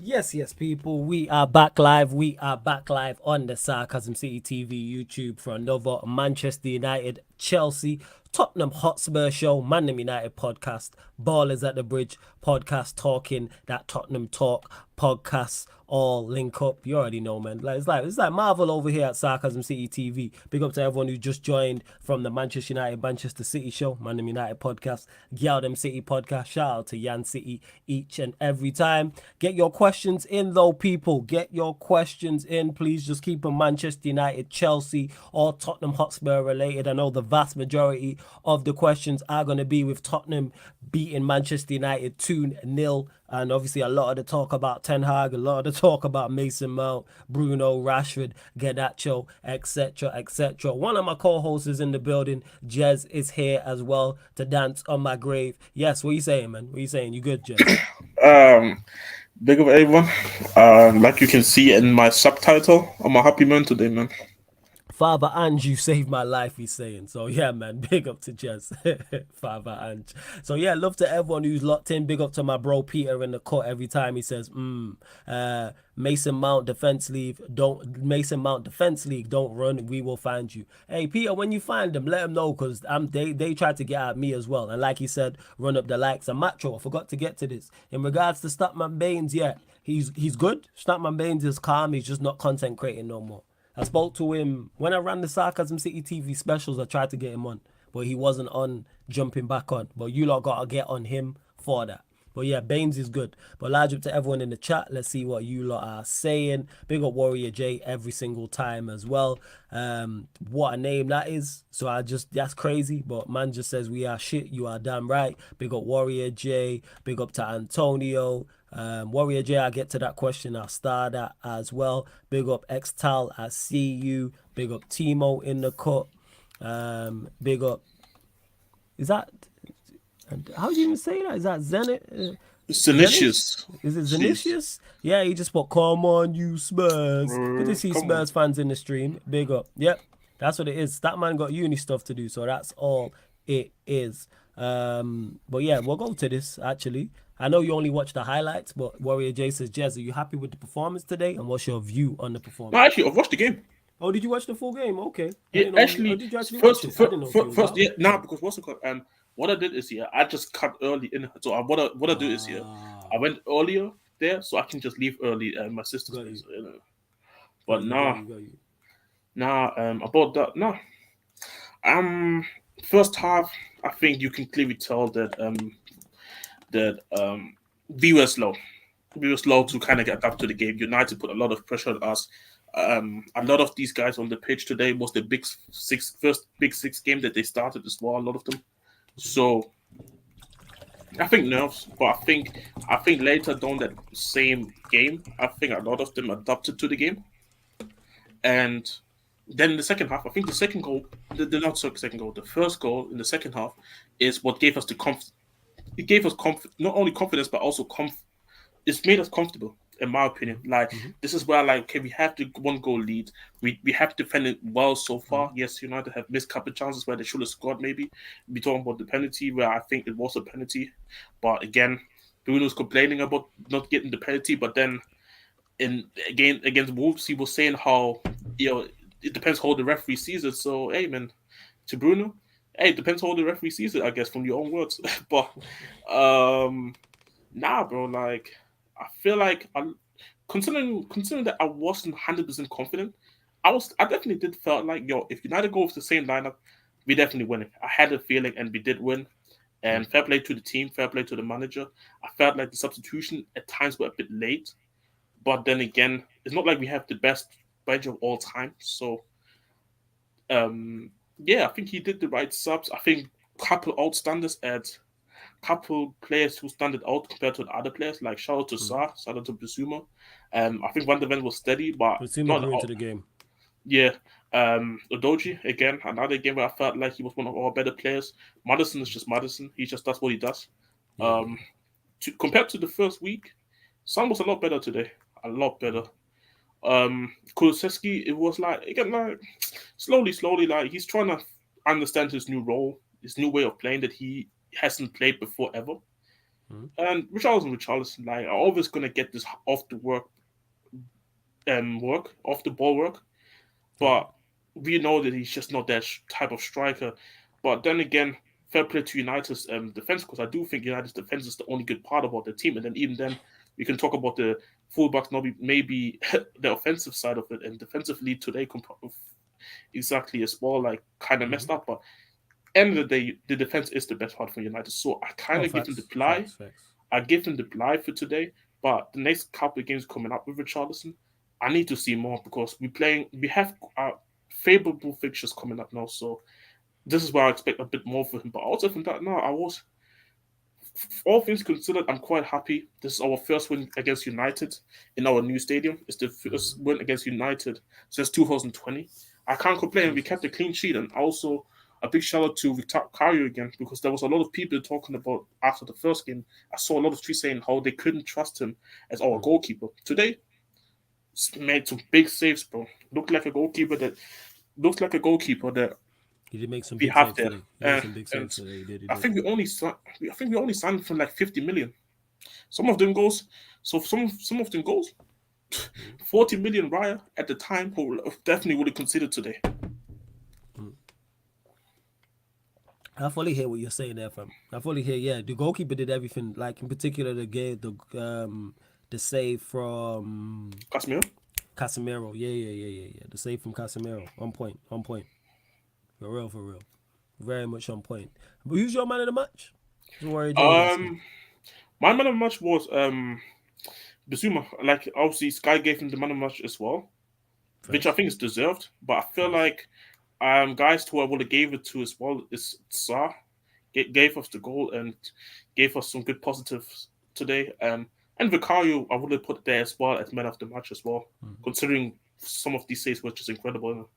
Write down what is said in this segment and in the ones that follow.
Yes, people. We are back live. We are back live on the Sarcasm City TV YouTube for another Manchester United, Chelsea, Tottenham Hotspur show, Man United podcast, Ballers at the Bridge podcast, talking that Tottenham talk podcasts all link up. You already know, man. It's like Marvel over here at Sarcasm City TV. Big up to everyone who just joined from the Manchester United Manchester City show, Man United podcast, Gyaldem City podcast. Shout out to Yan City each and every time. Get your questions in though, people. Get your questions in. Please just keep them Manchester United, Chelsea, or Tottenham Hotspur related. I know the vast majority of the questions are going to be with Tottenham beating Manchester United 2-0. And obviously, a lot of the talk about Ten Hag, a lot of the talk about Mason Mount, Bruno, Rashford, Garnacho, etc., etc. One of my co-hosts is in the building. Jez is here as well to dance on my grave. Yes, what are you saying, man? What are you saying? You good, Jez? Um, Big of everyone. Like you can see in my subtitle, I'm a happy man today, man. Father Ange, you saved my life, he's saying. So, yeah, man, big up to Jez. Father Ange. So, yeah, love to everyone who's locked in. Big up to my bro Peter in the cut every time he says, Mason Mount defense league, don't run, we will find you. Hey, Peter, when you find them, let them know because they tried to get at me as well. And like he said, run up the likes. And Macho, I forgot to get to this. In regards to Statman Baines, yeah, he's good. Statman Baines is calm. He's just not content creating no more. I spoke to him when I ran the Sarcasm City TV specials. I tried to get him on, but he wasn't on jumping back on. But you lot got to get on him for that. But yeah, Baines is good. But large up to everyone in the chat. Let's see what you lot are saying. Big up Warrior J every single time as well. What a name that is. So that's crazy. But man just says we are shit. You are damn right. Big up Warrior J. Big up to Antonio. Warrior J, I'll get to that question. I'll start that as well. Big up Xtal, I see you. Big up Timo in the cut. Big up. Is that. How do you even say that? Is that Zenit? Zenit? Sinicious. Is it Jeez. Zenitius? Yeah, he just put, come on, you Spurs. Good to see Come on. Spurs fans in the stream. Big up. Yep, that's what it is. That man got uni stuff to do, so that's all it is. But yeah, we'll go to this actually. I know you only watch the highlights, but Warrior J says, Jez, are you happy with the performance today? And what's your view on the No, performance? actually, I've watched the game. Oh, did you watch the full game? Okay. I Yeah, didn't know. Oh, actually, did you actually watch first, it? I first, didn't know if you was first out. yeah, nah, because what's it called? What I did is I just cut early in. So what I do is I Ah, went earlier there, so I can just leave early at my sister's got place. you. But Got you. about that, Um, first half, I think you can clearly tell that we were slow. We were slow to kind of get adapt to the game. United put a lot of pressure on us. A lot of these guys on the pitch today was the first big six game that they started as well. A lot of them. So I think nerves, but I think later down that same game, I think a lot of them adapted to the game, and then in the second half, I think the second goal, the not second goal, the first goal in the second half is what gave us the it gave us not only confidence but also it's made us comfortable in my opinion. Like Mm-hmm. this is where like okay we have the one goal lead. We have defended well so Mm-hmm. far. Yes, United have missed a couple of chances where they should have scored maybe. We talking about the penalty where I think it was a penalty. But again, Bruno's complaining about not getting the penalty, but then in again against Wolves he was saying how it depends how the referee sees it. So hey man, to Bruno, hey, it depends how the referee sees it, I guess, from your own words. But um nah, bro. Like, I feel like considering that I wasn't 100% confident, I definitely did felt like if United go with the same lineup, we definitely win it. I had a feeling, and we did win. And fair play to the team, fair play to the manager. I felt like the substitution at times were a bit late, but then again, it's not like we have the best bench of all time. So yeah, I think he did the right subs. I think couple outstanders at couple players who stood out compared to the other players, like shout out to Mm-hmm. Sa, shout out to Bisuma. I think Van de Ven was steady, but Basuma not grew into out. the game. Yeah. Odoji, again, another game where I felt like he was one of our better players. Madison is just Madison. He just does what he does. Yeah. Um, compared to the first week, Son was a lot better today. A lot better. Kulusevski, it was like again like slowly, like he's trying to understand his new role, his new way of playing that he hasn't played before ever. And Richarlison, like, are always gonna get this off the off the ball work, Yeah. but we know that he's just not that type of striker. But then again, fair play to United's defense, because I do think United's defense is the only good part about the team. And then even then, we can talk about the fullbacks, maybe the offensive side of it, and defensively today exactly as well, like kind of Mm-hmm. messed up. But end of the day, the defense is the best part for United. So I kind Oh, of give them the facts, ply. facts, facts. I give them the ply for today. But the next couple of games coming up with Richarlison, I need to see more, because we have favorable fixtures coming up now. So this is where I expect a bit more for him. But also from that, no, all things considered, I'm quite happy. This is our first win against United in our new stadium. It's the Mm-hmm. first win against United since 2020. I can't complain. We kept a Jesus. clean sheet, and also a big shout out to Vicario again, because there was a lot of people talking about after the first game. I saw a lot of tweets saying how they couldn't trust him as our Mm. goalkeeper. Today, made some big saves, bro. Looks like a goalkeeper that He did make some we big have saves there. today. He made some big And saves today. He did. He I did. think we only signed for like 50 million. Some of them goals. So some of them goals. Mm. 40 million Raya at the time who definitely would have considered today. Mm. I fully hear what you're saying there, fam. I fully hear. Yeah, the goalkeeper did everything. Like in particular, the save from Casemiro. Casemiro. Yeah, yeah, yeah, yeah, yeah. The save from Casemiro. On point. On point. For real. For real. Very much on point. But who's your man of the match? That's what Warrior Joe's asking. Um, my man of the match was Bizuma. Like obviously Sky gave him the man of the match as well, which I Facts. think is deserved. But I feel Facts. like guys who I would have gave it to as well is Sa. Gave us the goal and gave us some good positives today. And Vicario, I would have put there as well as man of the match as well, Mm. considering some of these saves were just incredible.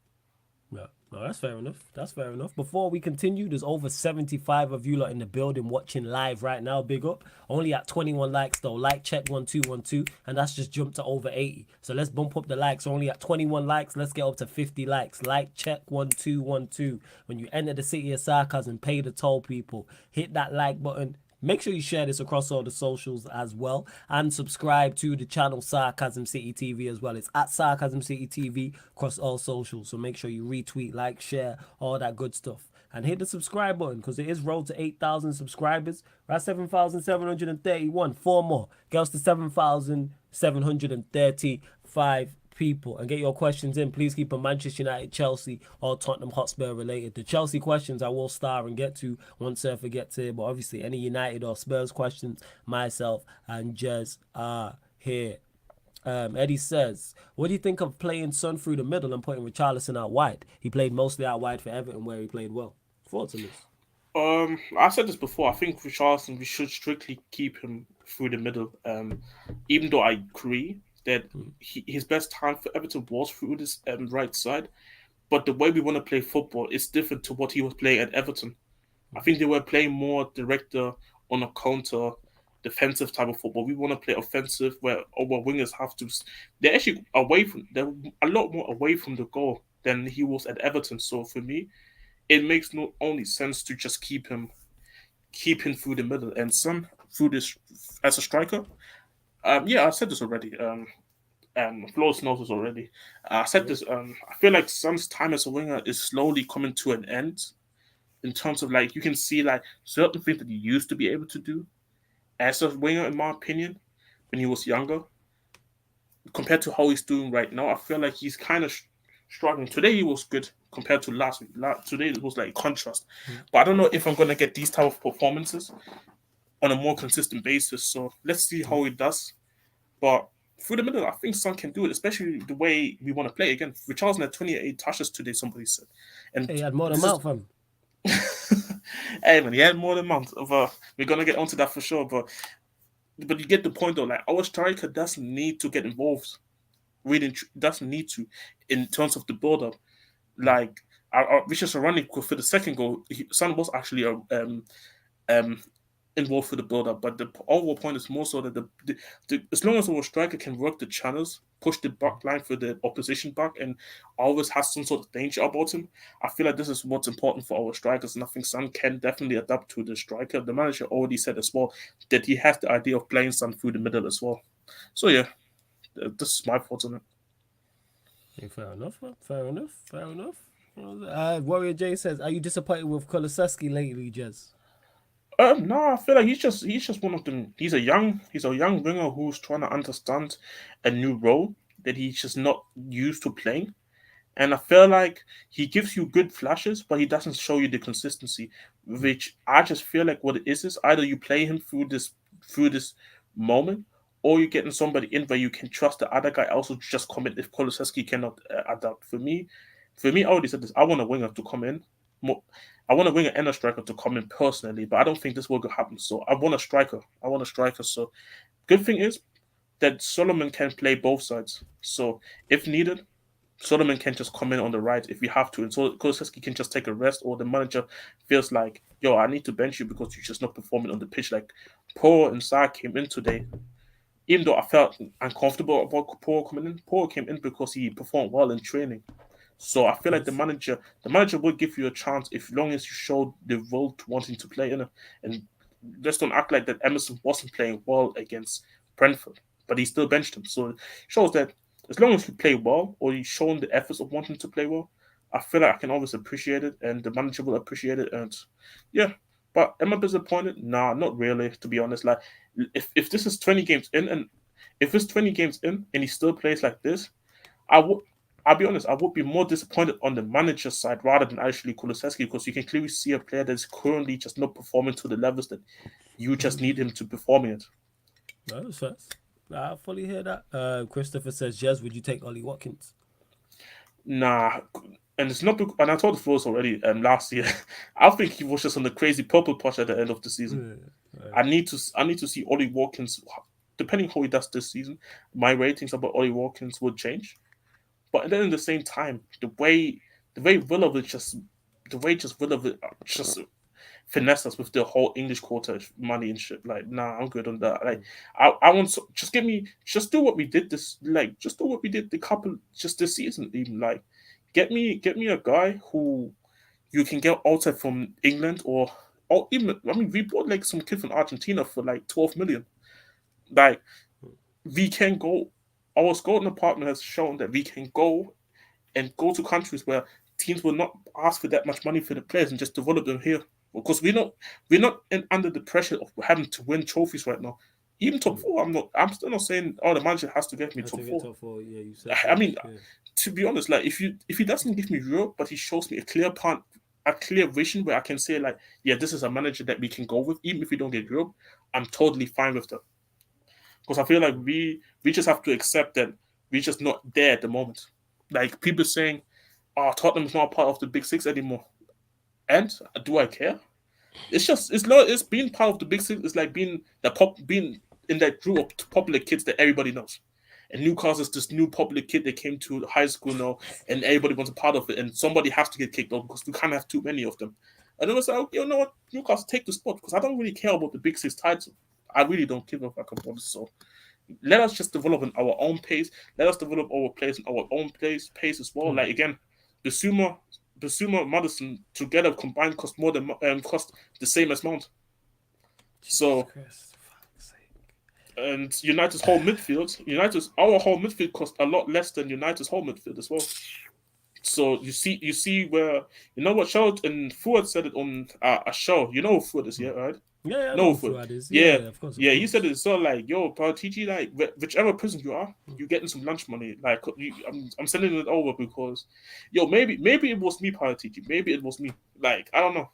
Yeah, no, that's fair enough. That's fair enough. Before we continue, there's over 75 of you lot in the building watching live right now. Big up. Only at 21 likes though. Like check 1212, and that's just jumped to over 80. So let's bump up the likes. Only at 21 likes. Let's get up to 50 likes. Like check 1212. When you enter the city of Sarcasm, pay the toll, people. Hit that like button. Make sure you share this across all the socials as well, and subscribe to the channel Sarcasm City TV as well. It's at Sarcasm City TV across all socials. So make sure you retweet, like, share, all that good stuff. And hit the subscribe button, because it is road to 8,000 subscribers. We're at 7,731. Four more. Girls to 7,735 people. And get your questions in. Please keep them Manchester United, Chelsea, or Tottenham Hotspur related. The Chelsea questions I will star and get to once Surfer gets here. But obviously, any United or Spurs questions, myself and Jez are here. Eddie says, what do you think of playing Son through the middle and putting Richarlison out wide? He played mostly out wide for Everton, where he played well. Thoughts on this? I said this before. I think Richarlison, we should strictly keep him through the middle. Even though I agree that Mm. his best time for Everton was through this right side, but the way we want to play football is different to what he was playing at Everton. I think they were playing more director on a counter defensive type of football. We want to play offensive where our wingers have to. They're actually they're a lot more away from the goal than he was at Everton. So for me, it makes no only sense to just keep him through the middle and Son through this as a striker. Yeah, I said this already. Flores knows this already. I said Yep. this. I feel like Son's time as a winger is slowly coming to an end in terms of like you can see like certain things that he used to be able to do as a winger, in my opinion, when he was younger, compared to how he's doing right now. I feel like he's kind of struggling. Today he was good compared to last week. Today it was like contrast. Mm. But I don't know if I'm gonna get these type of performances on a more consistent basis. So let's see Mm. how he does. But through the middle, I think Son can do it, especially the way we want to play. Again, Richarlison had 28 touches today, somebody said. And Hey, he had more than this is Mount, fam. hey man, he had more than a month of we're gonna get onto that for sure, but you get the point though, like our striker doesn't need to get involved. Really doesn't need to in terms of the build up. Mm. Like Richard Sarani for the second goal, Son was actually um involved for the build-up. But the overall point is more so that as long as our striker can work the channels, push the back line for the opposition back, and always has some sort of danger about him, I feel like this is what's important for our strikers. And I think Son can definitely adapt to the striker. The manager already said as well that he has the idea of playing Son through the middle as well. So yeah, this is my thoughts on it. Yeah, fair enough, man. Fair enough. Fair enough. Warrior J says, "Are you disappointed with Kulusevski lately, Jez?" No, I feel like he's just one of them. He's a young winger who's trying to understand a new role that he's just not used to playing. And I feel like he gives you good flashes, but he doesn't show you the consistency. Which I just feel like what it is either you play him through this moment, or you're getting somebody in where you can trust the other guy also to just come in if Kulusevski cannot adapt. For me, I already said this. I want a winger to come in. More, I want a winger and a striker to come in personally, but I don't think this will happen. So I want a striker. I want a striker. So good thing is that Solomon can play both sides. So if needed, Solomon can just come in on the right if we have to, and so Kulusevski can just take a rest, or the manager feels like, yo, I need to bench you because you're just not performing on the pitch. Like Paul and Sa came in today, even though I felt uncomfortable about Paul coming in. Paul came in because he performed well in training. So I feel like the Yes. manager will give you a chance if long as you show the will to wanting to play in it. And just don't act like that Emerson wasn't playing well against Brentford, but he still benched him. So it shows that as long as you play well or you've shown the efforts of wanting to play well, I feel like I can always appreciate it and the manager will appreciate it. And yeah, but am I disappointed? Nah, not really, to be honest. Like if this is 20 games in and if it's 20 games in and he still plays like this, I would. I'll be honest. I would be more disappointed on the manager's side rather than actually Kulusevski because you can clearly see a player that's currently just not performing to the levels that you just need him to perform at. No, that's fair. I fully hear that. Christopher says, "Jez, would you take Ollie Watkins?" Nah, and it's not. And I told the Force already. Last year, I think he was just on the crazy purple push at the end of the season. I need to. I need to see Ollie Watkins. Depending how he does this season, my ratings about Ollie Watkins would change. But then at the same time, the way Willow just the way just Willow just finesse us with the whole English quarter money and shit. Like, nah, I'm good on that. Like, I want just give me just do what we did just do what we did the couple just this season even get me a guy who you can get outside from England or even I mean we bought like some kid from Argentina for like 12 million. Like we can go. Our scouting department has shown that we can go to countries where teams will not ask for that much money for the players and just develop them here. Because we're not under the pressure of having to win trophies right now. Even top four, I'm still not saying the manager has to get me I top take it four. top four. Yeah, you said I that. mean, Yeah. to be honest, like if he doesn't give me Europe, but he shows me a clear vision where I can say like, yeah, this is a manager that we can go with, even if we don't get Europe, I'm totally fine with that. Because I feel like we just have to accept that we're just not there at the moment. Like people saying, "Oh, Tottenham's not part of the Big Six anymore," and do I care? It's being part of the Big Six. It's like being in that group of popular kids that everybody knows. And Newcastle's this new popular kid that came to high school now, and everybody wants a part of it, and somebody has to get kicked out because we can't have too many of them. And then it's like, you know what, Newcastle take the spot because I don't really care about the Big Six title. I really don't give a fuck about it. So let us just develop in our own pace. Let us develop our players in our own pace as well. Like again, Basuma, Madison together combined cost more than cost the same as Mount. Jesus So Christ, fuck's sake. and United's our whole midfield cost a lot less than United's whole midfield as well. So you see where you know what show and Fuad said it on a show. You know who Fuad is, yeah, right? Yeah, yeah, I know No, who Fuad. Fuad is. Yeah, Yeah, yeah, of course, of yeah. He said course. it's so like, yo, TG, like whichever prison you are, you're getting some lunch money. Like I'm sending it over because, yo, maybe it was me, TG. Maybe it was me. Like I don't know,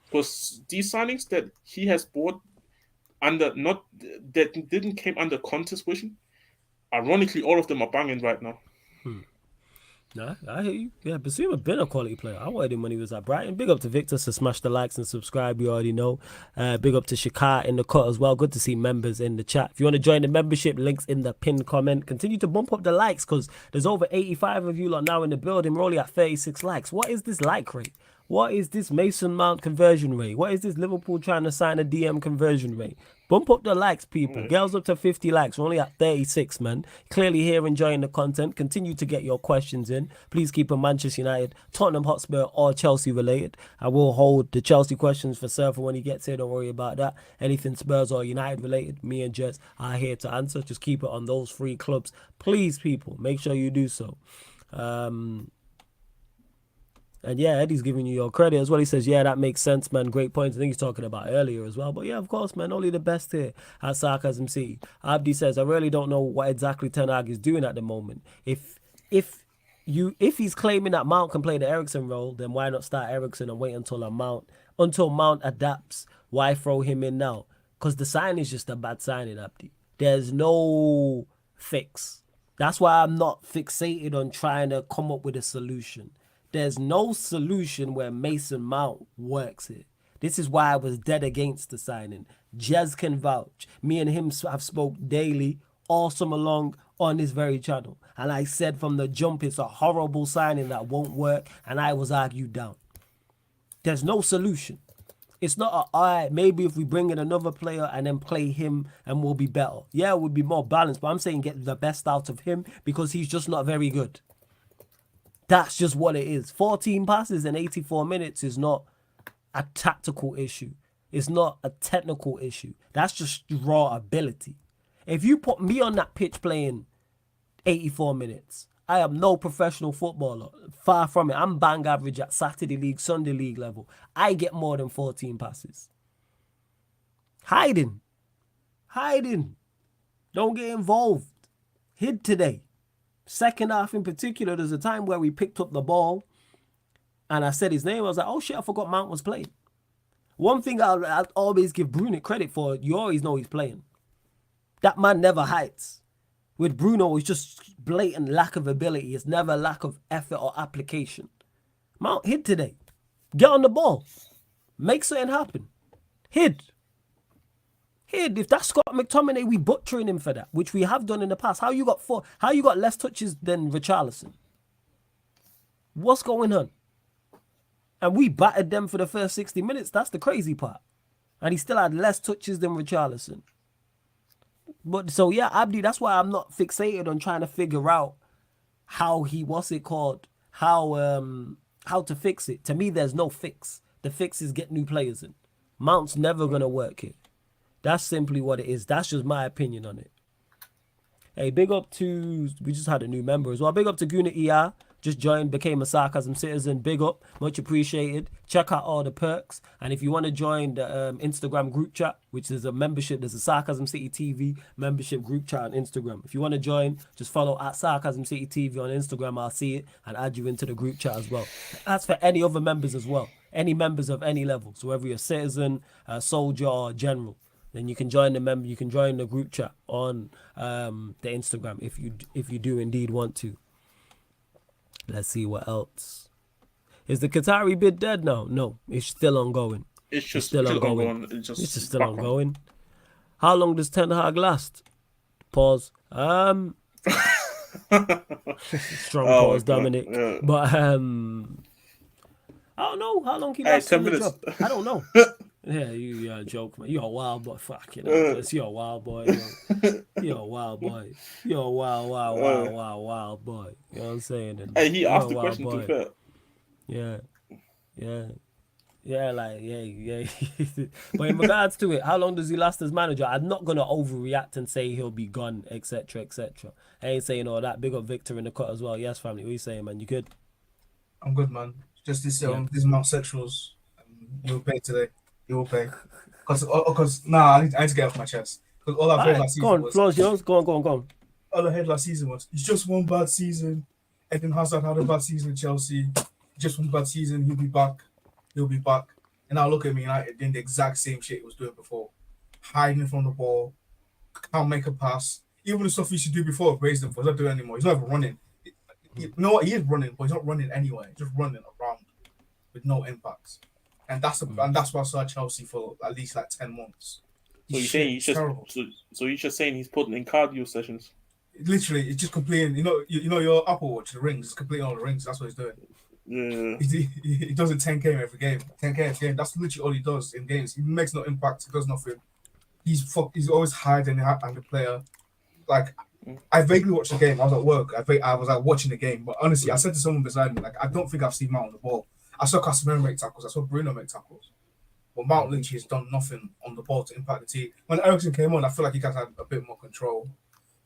because these signings that he has bought under not that didn't came under contest vision. Ironically, all of them are banging right now. Nah, I hear you. Yeah, Basuma been a quality player. I wanted him when he was at Brighton. Big up to Victor, so smash the likes and subscribe. You already know. Big up to Shakar in the cut as well. Good to see members in the chat. If you want to join the membership, links in the pinned comment. Continue to bump up the likes because there's over 85 of you lot now in the building. We're only at 36 likes. What is this like rate? What is this Mason Mount conversion rate? What is this Liverpool trying to sign a DM conversion rate? Bump up the likes, people. Girls up to 50 likes. We're only at 36, man. Clearly here enjoying the content. Continue to get your questions in. Please keep them Manchester United, Tottenham Hotspur, or Chelsea related. I will hold the Chelsea questions for Surfer when he gets here. Don't worry about that. Anything Spurs or United related, me and Jess are here to answer. Just keep it on those three clubs. Please, people, make sure you do so. And yeah, Eddie's giving you your credit as well. He says, yeah, that makes sense, man. Great points. I think he's talking about earlier as well. But yeah, of course, man. Only the best here at Sarcasm City. Abdi says, I really don't know what exactly Ten Hag is doing at the moment. If he's claiming that Mount can play the Eriksen role, then why not start Eriksen and wait until Mount adapts? Why throw him in now? Because the sign is just a bad signing, Abdi. There's no fix. That's why I'm not fixated on trying to come up with a solution. There's no solution where Mason Mount works here. This is why I was dead against the signing. Jez can vouch. Me and him have spoke daily, all summer long, on this very channel. And I said from the jump, it's a horrible signing that won't work, and I was argued down. There's no solution. It's not all right, maybe if we bring in another player and then play him and we'll be better. Yeah, it would be more balanced, but I'm saying get the best out of him because he's just not very good. That's just what it is. 14 passes in 84 minutes is not a tactical issue. It's not a technical issue. That's just raw ability. If you put me on that pitch playing 84 minutes, I am no professional footballer. Far from it. I'm bang average at Saturday League, Sunday League level. I get more than 14 passes. Hiding. Don't get involved. Hid today. Second half in particular, there's a time where we picked up the ball and I said his name. I was like, oh shit, I forgot Mount was playing. One thing I'll always give Bruno credit for, you always know he's playing. That man never hides. With Bruno, it's just blatant lack of ability. It's never lack of effort or application. Mount hid today. Get on the ball. Make something happen. Hid. If that's Scott McTominay, we butchering him for that, which we have done in the past. How you got less touches than Richarlison? What's going on? And we battered them for the first 60 minutes. That's the crazy part. And he still had less touches than Richarlison. But so yeah, Abdi, that's why I'm not fixated on trying to figure out how to fix it. To me, there's no fix. The fix is get new players in. Mount's never gonna work here. That's simply what it is. That's just my opinion on it. Hey, big up to... We just had a new member as well. Big up to Guna ER. Just joined, became a Sarcasm citizen. Big up. Much appreciated. Check out all the perks. And if you want to join the Instagram group chat, which is a membership, there's a Sarcasm City TV membership group chat on Instagram. If you want to join, just follow at Sarcasm City TV on Instagram. I'll see it and add you into the group chat as well. That's for any other members as well. Any members of any level. So whether you're a citizen, a soldier, or general. Then you can join the group chat on the Instagram if you do indeed want to. Let's see what else. Is the Qatari bid dead now? No, it's still ongoing. It's still ongoing. It's just still ongoing. How long does Ten Hag last? Pause. Strong pause, Dominic. Yeah. But I don't know how long he lasts in the job. I don't know. Yeah, you're a joke, man. You're a wild boy. Fuck, you're a wild boy. You're a wild boy. You're a wild boy. You know what I'm saying? And hey, he asked the question to be fair. Yeah. But in regards to it, how long does he last as manager? I'm not going to overreact and say he'll be gone, etc., etc. I ain't saying all that. Big up Victor in the cut as well. Yes, family. What are you saying, man? You good? I'm good, man. Just this Mount Sexuals. You'll pay today. You will pay. Because I need to get off my chest. Because all I've heard last season was... Floor's yours. Go on. All I heard last season was, it's just one bad season. Eden Hazard had a bad season in Chelsea. Just one bad season. He'll be back. And now look at me, United doing the exact same shit he was doing before. Hiding from the ball. Can't make a pass. Even the stuff he used to do before, praised him for. He's not doing it anymore. He's not even running. You know what? He is running, but he's not running anyway. He's just running around with no impact. And that's why I saw Chelsea for at least like 10 months. So you're saying you're just saying he's putting in cardio sessions? Literally, it's just completing. You know your Apple Watch, the rings, it's completing all the rings. That's what he's doing. Yeah. He does a 10k every game. 10k every game. That's literally all he does in games. He makes no impact. He does nothing. He's always hiding and the player. Like, I vaguely watched the game. I was at work. I was like watching the game. But honestly, I said to someone beside me, like, I don't think I've seen Mount on the ball. I saw Casemiro make tackles. I saw Bruno make tackles. But Mount literally has done nothing on the ball to impact the team. When Eriksen came on, I feel like you guys had a bit more control.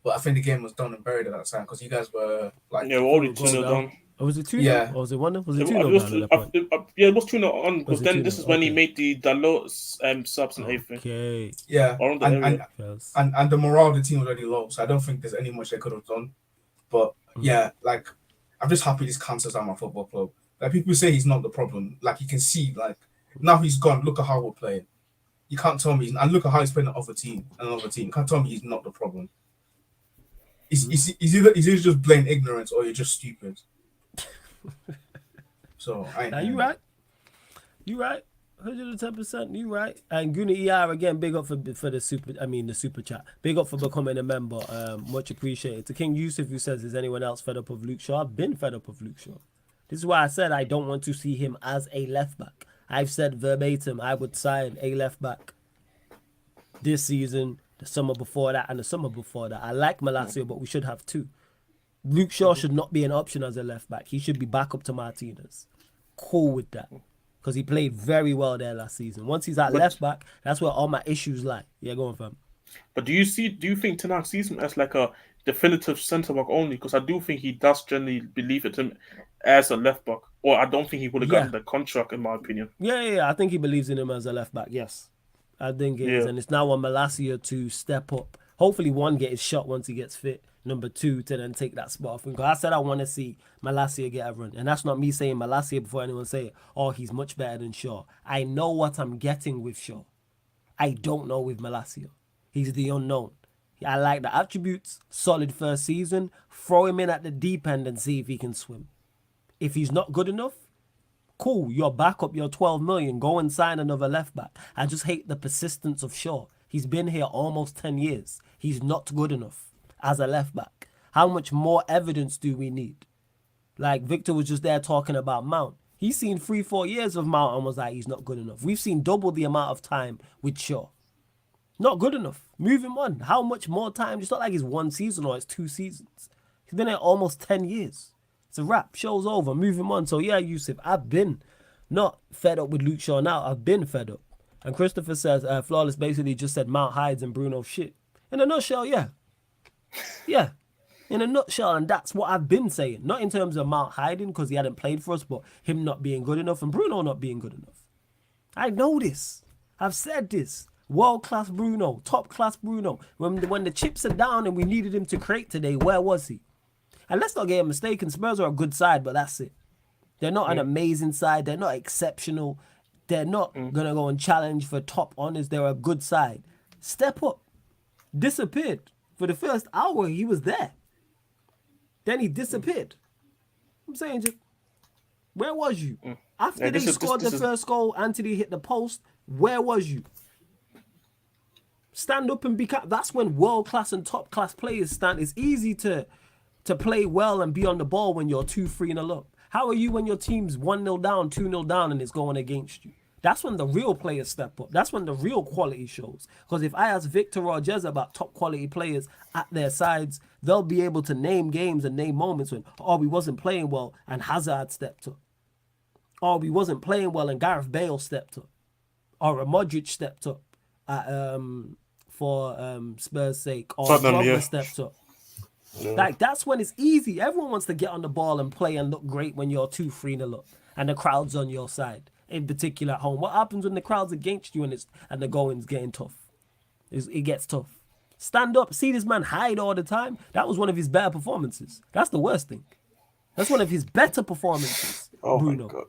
But I think the game was done and buried at that time because you guys were like, Yeah, we're already 2-0 down. Or was it 2-0? Yeah. Or was it 1-0? Was it It 2-0 was, down at that point? it was 2-0 on because Was it then 2-0? this is when he Okay. made the Dalot subs and everything. Okay. yeah, Around the and, area. Yes. and the morale of the team was already low, so I don't think there's any much they could have done. But yeah, like, I'm just happy this cancels out my football club. Like, people say he's not the problem. Like, you can see, like, now he's gone. Look at how we're playing. You can't tell me, and look at how he's playing another team. You can't tell me he's not the problem. He's either just plain ignorance or you're just stupid. So You right. You right. 110%. You right. And Guna ER again, big up for the super chat. Big up for becoming a member. Much appreciated. To King Yusuf, who says, is anyone else fed up of Luke Shaw? I've been fed up of Luke Shaw. This is why I said I don't want to see him as a left back. I've said verbatim I would sign a left back this season, the summer before that, and the summer before that. I like Malacia, but we should have two. Luke Shaw should not be an option as a left back. He should be back up to Martinez. Cool with that. Because he played very well there last season. Once he's at left back, that's where all my issues lie. Yeah, go on, fam. But do you think Ten Hag sees him as like a definitive centre back only? Because I do think he does generally believe it him as a left back. Or I don't think he would have gotten the contract, in my opinion. Yeah. I think he believes in him as a left back, yes. I think it is. And it's now on Malacia to step up. Hopefully, one, get his shot once he gets fit. Number two, to then take that spot off him. Because I said I want to see Malacia get a run. And that's not me saying Malacia before anyone say it. Oh, he's much better than Shaw. I know what I'm getting with Shaw. I don't know with Malacia. He's the unknown. I like the attributes. Solid first season. Throw him in at the deep end and see if he can swim. If he's not good enough, cool. You're back up your 12 million. Go and sign another left back. I just hate the persistence of Shaw. He's been here almost 10 years. He's not good enough as a left back. How much more evidence do we need? Like Victor was just there talking about Mount. He's seen 3-4 years of Mount and was like, he's not good enough. We've seen double the amount of time with Shaw. Not good enough. Move him on. How much more time? It's not like it's 1 season or it's 2 seasons. He's been here almost 10 years. It's a wrap. Show's over. Move him on. So yeah, Yusuf, I've been not fed up with Luke Shaw now. I've been fed up. And Christopher says, Flawless basically just said Mount hides and Bruno shit. In a nutshell, yeah. Yeah. In a nutshell, and that's what I've been saying. Not in terms of Mount hiding because he hadn't played for us, but him not being good enough and Bruno not being good enough. I know this. I've said this. World-class Bruno. Top-class Bruno. When the chips are down and we needed him to create today, where was he? And let's not get mistaken, Spurs are a good side, but that's it. They're not an amazing side. They're not exceptional. They're not going to go and challenge for top honors. They're a good side. Step up. Disappeared. For the first hour, he was there. Then he disappeared. I'm saying, just, where was you? After they scored the first goal, Anthony hit the post, where was you? Stand up and be... That's when world-class and top-class players stand. It's easy to play well and be on the ball when you're 2-3-0 up. How are you when your team's 1-0 down, 2-0 down, and it's going against you? That's when the real players step up. That's when the real quality shows. Because if I ask Victor or Jez about top quality players at their sides, they'll be able to name games and name moments when, oh, we wasn't playing well and Hazard stepped up. Or we wasn't playing well and Gareth Bale stepped up. Or a Modric stepped up for Spurs' sake. Or Pogba stepped up. Yeah. Like, that's when it's easy. Everyone wants to get on the ball and play and look great when you're 2-3-0 up and the crowd's on your side. In particular at home. What happens when the crowd's against you and the going's getting tough? It gets tough. Stand up. See this man hide all the time? That was one of his better performances. That's the worst thing. That's one of his better performances, Bruno. My God.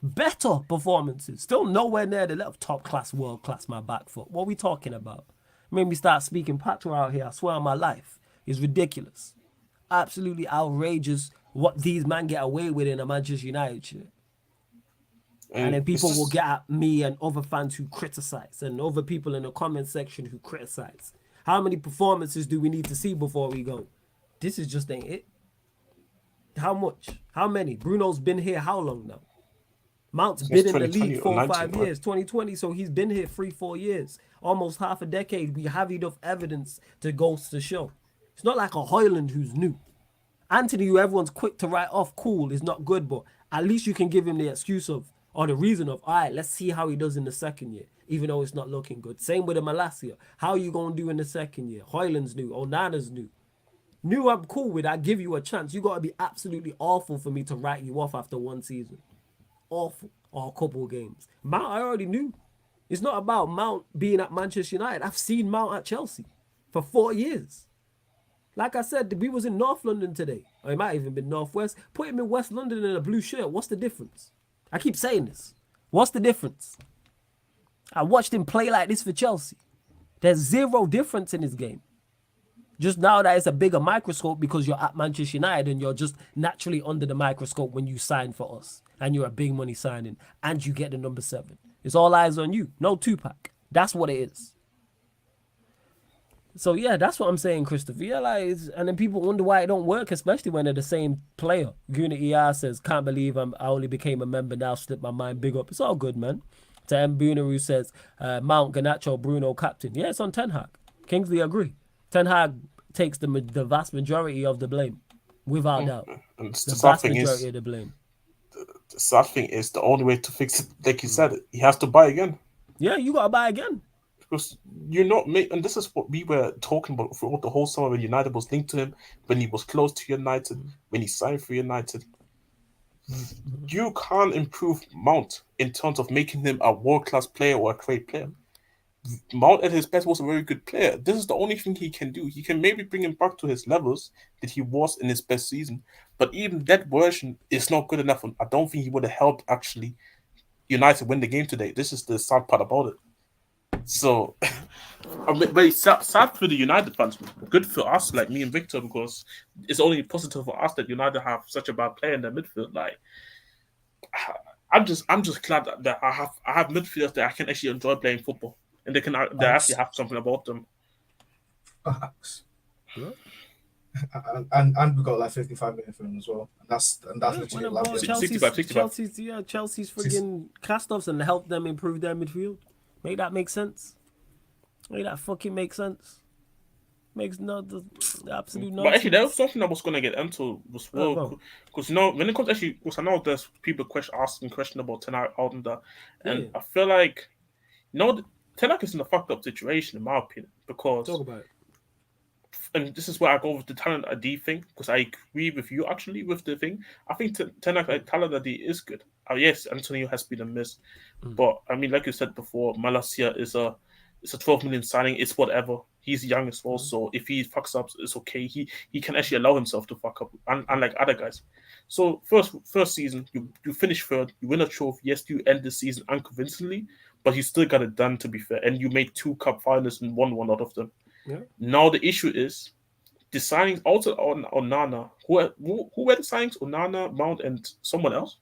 Better performances. Still nowhere near the level of top class, world class, my back foot. What are we talking about? Made me start speaking patois out here. I swear on my life. It's ridiculous. Absolutely outrageous what these men get away with in a Manchester United shirt. And then people will get at me and other fans who criticize and other people in the comment section who criticize. How many performances do we need to see before we go? This is just ain't it. How much? How many? Bruno's been here how long now? Mount's Since been in the 2020 league or 4 or 19, 5 right? years, 2020. So he's been here 3, 4 years, almost half a decade. We have enough evidence to go to show. It's not like a Hoyland who's new. Anthony, who everyone's quick to write off, cool, is not good, but at least you can give him the excuse of, or the reason of, all right, let's see how he does in the second year, even though it's not looking good. Same with the Malasia. How are you going to do in the second year? Hoyland's new, Onana's new. New, I'm cool with. I give you a chance. You got to be absolutely awful for me to write you off after one season. Awful. Or a couple games. Mount, I already knew. It's not about Mount being at Manchester United. I've seen Mount at Chelsea for 4 years. Like I said, we was in North London today. Or it might even been Northwest. Put him in West London in a blue shirt. What's the difference? I keep saying this. What's the difference? I watched him play like this for Chelsea. There's zero difference in his game. Just now that it's a bigger microscope because you're at Manchester United and you're just naturally under the microscope when you sign for us. And you're a big money signing. And you get the number 7. It's all eyes on you. No 2-pack. That's what it is. So yeah, that's what I'm saying, Christopher. Yeah, like, and then people wonder why it don't work, especially when they're the same player. Guna ER says, "Can't believe I only became a member now. Slipped my mind. Big up. It's all good, man." To M Bunaru says, "Mount Ganacho, Bruno captain." Yeah, it's on Ten Hag. Kingsley agree. Ten Hag takes the vast majority of the blame, without doubt. And The vast majority of the blame. the sad thing is the only way to fix it, like you said, he has to buy again. Yeah, you gotta buy again. Because you're not make, and this is what we were talking about throughout the whole summer when United was linked to him, when he was close to United, when he signed for United. You can't improve Mount in terms of making him a world-class player or a great player. Mount at his best was a very good player. This is the only thing he can do. He can maybe bring him back to his levels that he was in his best season, but even that version is not good enough. I don't think he would have helped actually United win the game today. This is the sad part about it. So, I'm very sad for the United fans. Good for us, like me and Victor, because it's only positive for us that United have such a bad player in their midfield. Like, I'm just glad that I have midfielders that I can actually enjoy playing football, and they actually have something about them. Perhaps. Yeah. And we got like 55 minutes for him as well. And that's literally When like 65. Chelsea's friggin' cast-offs and help them improve their midfield. Make that make sense? Make that fucking make sense? Makes no the absolute nonsense. But actually, there was something I was going to get into as well, because when it comes actually, because I know there's people asking questions about Ten Hag out and that, and I feel like Ten Hag is in a fucked up situation in my opinion, because Talk about it. And this is where I go with the talent ID thing, because I agree with you actually with the thing. I think Ten Hag talent ID is good. Yes, Antonio has been a miss, but I mean, like you said before, Malasia is a 12 million signing. It's whatever. He's young as well, so if he fucks up, it's okay. He can actually allow himself to fuck up, unlike other guys. So first season, you finish third, you win a trophy. Yes, you end the season unconvincingly, but you still got it done, to be fair. And you made 2 cup finals and won one out of them. Yeah. Now the issue is the signings also on Onana. Who were the signings? Onana, Mount, and someone else.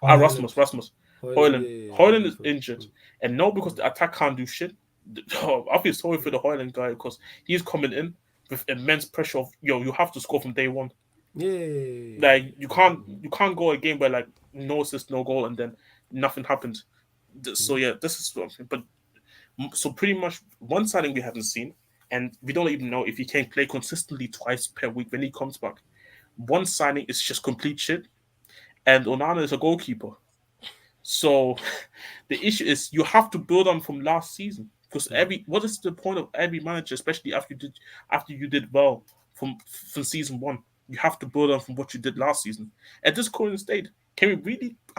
Rasmus. Hoyland is injured, and now because the attack can't do shit. I feel sorry for the Hoyland guy because he's coming in with immense pressure of you have to score from day one. Yeah. Like you can't go a game where like no assist, no goal, and then nothing happens. So yeah, this is something. But so pretty much one signing we haven't seen, and we don't even know if he can play consistently twice per week when he comes back. One signing is just complete shit, and Onana is a goalkeeper. So the issue is you have to build on from last season, because what is the point of every manager, especially after you did well from season 1? You have to build on from what you did last season. At this current state, are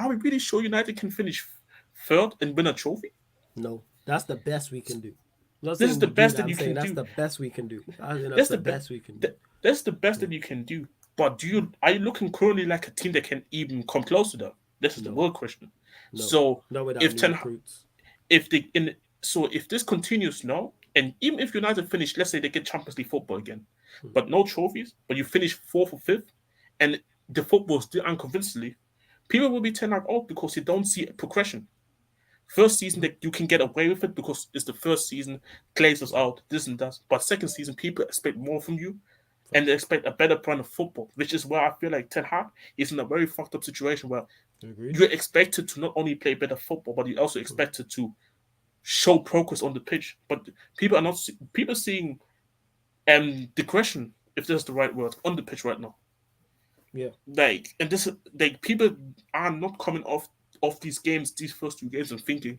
we really sure United can finish third and win a trophy? No, that's the best we can do. This is the best that you can do. That's the best we can do. That's the best we can do. That's the best that you can do. But are you looking currently like a team that can even come close to that? This is the real question. No. So if if this continues now, and even if United finish, let's say they get Champions League football again, but no trophies, but you finish 4th or 5th, and the football still unconvincingly, people will be Ten Hag out because they don't see a progression. First season that you can get away with it because it's the first season, Glazers out, this and that. But second season, people expect more from you, and they expect a better brand of football, which is where I feel like Ten Hag is in a very fucked up situation where Agreed. you're expected to not only play better football, but you're also expected to show progress on the pitch. But people are not people are seeing digression, if that's the right word, on the pitch right now. Yeah. Like, and this like people are not coming off these games, these first 2 games, and thinking,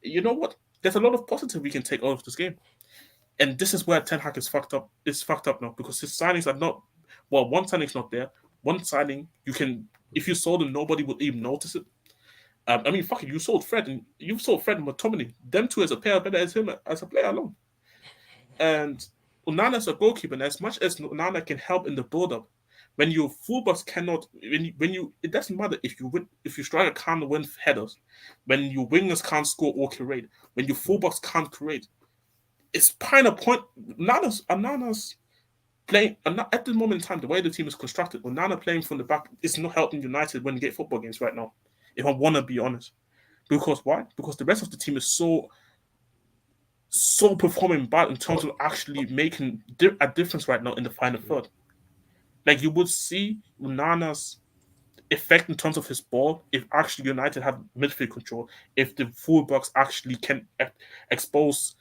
you know what? There's a lot of positive we can take out of this game. And this is where Ten Hag is fucked up. Is fucked up now because his signings are not. Well, one signing's not there. One signing you can, if you sold him, nobody would even notice it. I mean, fuck it, you sold Fred and McTominay. Them two as a pair are better as him as a player alone. And Onana's a goalkeeper, and as much as Onana can help in the build-up, when your fullbacks cannot, when you, it doesn't matter if you win, if your striker can't win headers, when your wingers can't score or create, when your fullbacks can't create, it's kind of point. Onana's playing at the moment in time, the way the team is constructed, Onana playing from the back is not helping United win get football games right now. If I want to be honest, because why? Because the rest of the team is so performing bad in terms of actually making a difference right now in the final third. Like you would see Onana's effect in terms of his ball if actually United have midfield control, if the fullbacks actually can expose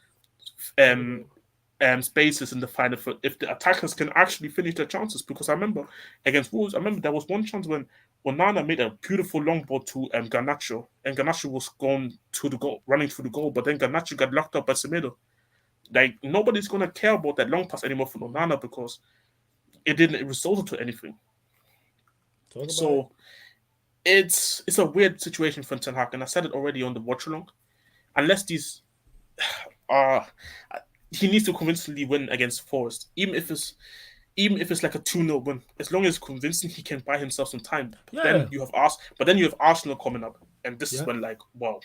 spaces in the final third, if the attackers can actually finish their chances. Because I remember against Wolves, there was one chance when Onana made a beautiful long ball to Garnacho, and Garnacho was going to the goal, running through the goal, but then Garnacho got locked up at the middle. Like nobody's gonna care about that long pass anymore from Onana because it didn't result to anything. So it's a weird situation for Ten Hag, and I said it already on the watch along. Unless these he needs to convincingly win against Forest, even if it's like a 2-0 win. As long as convincing, he can buy himself some time. Yeah. Then you have Arsenal coming up, and this is when like, wow,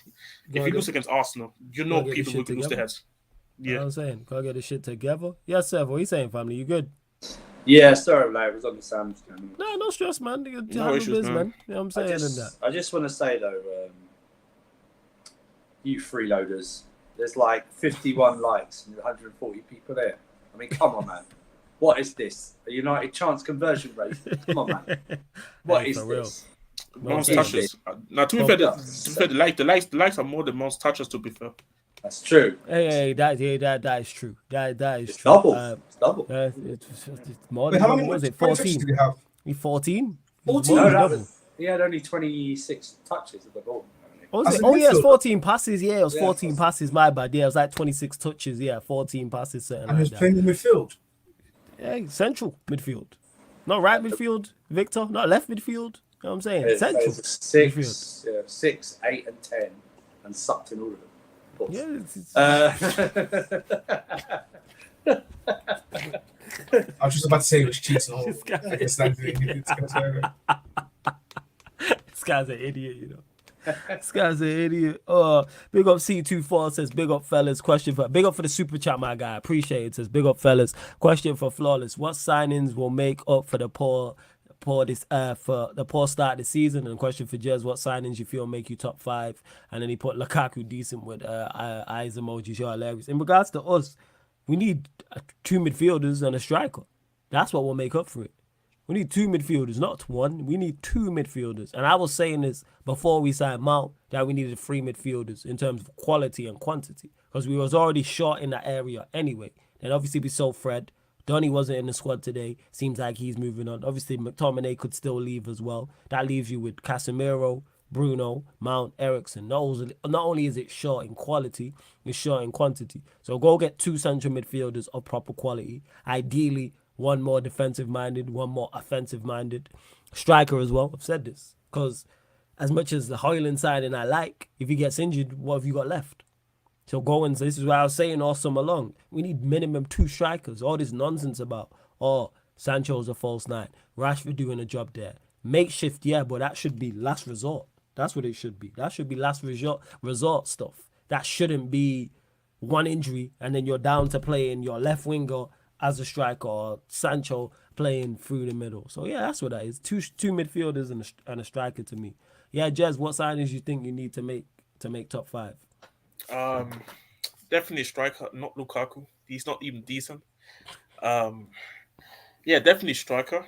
if you lose against Arsenal, you know people will lose their heads. Yeah, you know what I'm saying, gotta get the shit together. Yes, sir. What are you saying, family? You good? Yeah, sorry, like, it was on the sound. No stress, man. No issues, man. You know what I'm saying? I just want to say though, you freeloaders, there's like 51 likes and 140 people there. I mean, come on, man. What is this? A United chance conversion rate? Come on, man. What is this? Most touches. Now, to be fair, the likes are more than most touches. To be fair, that's true. Hey, that is true. That is true. Double. It's double. It's more than. How many was it? 14 did he have? 14. 14. No, he had only 26 touches of the ball. Was it? Oh yeah, it was 14 passes. Yeah, it was 14 passes. My bad. Yeah, it was like 26 touches. Yeah, 14 passes. And he was playing in midfield. Yeah, central midfield. Not right midfield, Victor. Not left midfield. You know what I'm saying? Central. 6, 8, and 10, and sucked in all of them. Yeah. I was just about to say it was cheating. This guy's an idiot, you know. This guy's an idiot. Big up C24 says, big up fellas. Big up for the super chat, my guy. Appreciate it. Says, big up fellas. Question for Flawless. What signings will make up for the poor start of the season? And question for Jez, what signings you feel make you top 5? And then he put Lukaku decent with eyes emojis. You're hilarious. In regards to us, we need 2 midfielders and a striker. That's what will make up for it. We need 2 midfielders, not 1. We need 2 midfielders. And I was saying this before we signed Mount, that we needed 3 midfielders in terms of quality and quantity. Because we was already short in that area anyway. And obviously we sold Fred. Donny wasn't in the squad today. Seems like he's moving on. Obviously McTominay could still leave as well. That leaves you with Casemiro, Bruno, Mount, Ericsson. Not only is it short in quality, it's short in quantity. So go get 2 central midfielders of proper quality. Ideally, 1 more defensive-minded, 1 more offensive-minded. Striker as well. I've said this. Because as much as the Højlund signing I like, if he gets injured, what have you got left? So this is what I was saying all summer long. We need minimum 2 strikers. All this nonsense about, Sancho's a false 9. Rashford doing a job there. Makeshift, yeah, but that should be last resort. That's what it should be. That should be last resort stuff. That shouldn't be 1 injury and then you're down to playing your left winger as a striker, or Sancho playing through the middle. So yeah, that's what that is. 2 midfielders and a striker to me. Yeah, Jez, what signings you think you need to make top 5? Definitely striker, not Lukaku. He's not even decent. Yeah, definitely striker.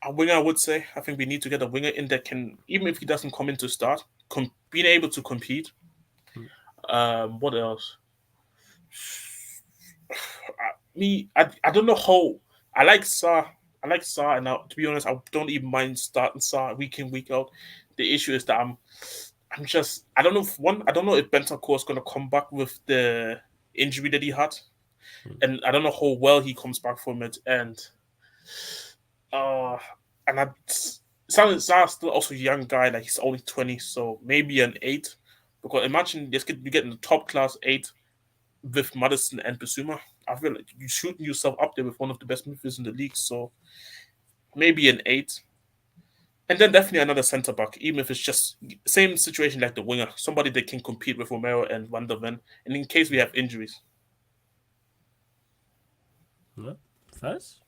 A winger, I would say. I think we need to get a winger in that can, even if he doesn't come in to start, being able to compete. What else? I don't know how. I like Sa. I like Sa, and to be honest, I don't even mind starting Sa week in week out. The issue is that I'm just, I don't know if I don't know if Bentancur is going to come back with the injury that he had, and I don't know how well he comes back from it, uh, and Sa's still also a young guy, like he's only 20, so maybe an 8. Because imagine you getting the top class 8 with Madison and Basuma. I feel like you're shooting yourself up there with one of the best midfielders in the league, so maybe an 8. And then definitely another centre back, even if it's just same situation like the winger, somebody that can compete with Romero and Van der Ven, and in case we have injuries. Yeah. First.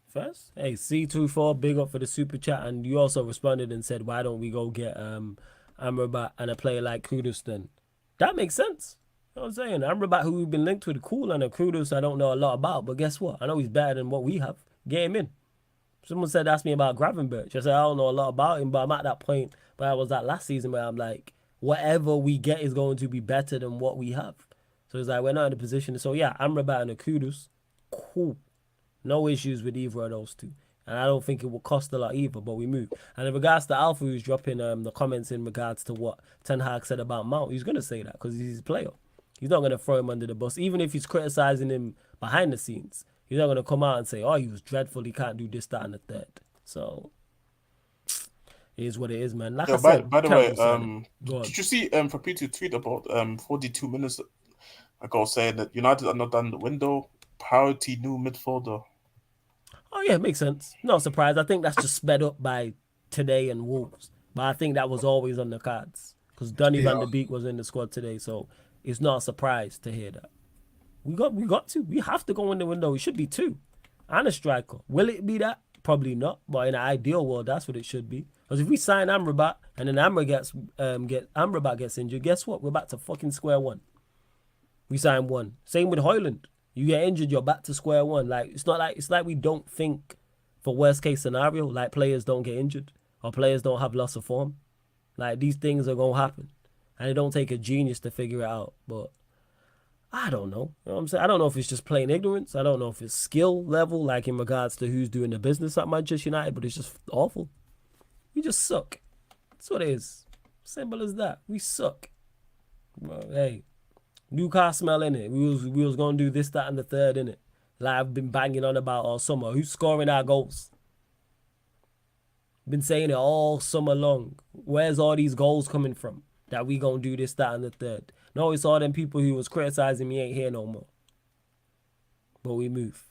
Hey, C24, big up for the super chat, and you also responded and said, why don't we go get Amrabat and a player like Kudus then? That makes sense. You know what I'm saying? Amrabat, who we've been linked with, cool, and a Kudus I don't know a lot about, but guess what? I know he's better than what we have. Get him in. Someone said, ask me about Gravenberch. I said, I don't know a lot about him, but I'm at that point where I was at last season where I'm like, whatever we get is going to be better than what we have. So it's like, we're not in a position. So yeah, Amrabat and a Kudus, cool. No issues with either of those two. And I don't think it will cost a lot either, but we move. And in regards to Alpha, who's dropping the comments in regards to what Ten Hag said about Mount, he's going to say that because he's a player. He's not going to throw him under the bus. Even if he's criticizing him behind the scenes, he's not going to come out and say, oh, he was dreadful, he can't do this, that, and the third. So, it is what it is, man. Like I said, by the way, did you see Fabrizio tweet about 42 minutes ago saying that United are not done in the window, priority new midfielder? Oh, yeah, it makes sense. Not surprised. I think that's just sped up by today and Wolves. But I think that was always on the cards. Because Donny van der Beek was in the squad today, so it's not a surprise to hear that. We got to. We have to go in the window. It should be 2. And a striker. Will it be that? Probably not. But in an ideal world, that's what it should be. Because if we sign Amrabat and then Amrabat gets injured, guess what? We're back to fucking square one. We sign one. Same with Højlund. You get injured, you're back to square one. Like it's like we don't think for worst case scenario, like players don't get injured or players don't have loss of form. Like these things are gonna happen. And it don't take a genius to figure it out. But I don't know. You know what I'm saying? I don't know if it's just plain ignorance. I don't know if it's skill level, like in regards to who's doing the business at Manchester United, but it's just awful. We just suck. That's what it is. Simple as that. We suck. Well, hey. Newcastle innit? We was gonna do this, that, and the third innit? Like I've been banging on about all summer. Who's scoring our goals? Been saying it all summer long. Where's all these goals coming from? That we gonna do this, that, and the third. No, it's all them people who was criticizing me ain't here no more. But we move.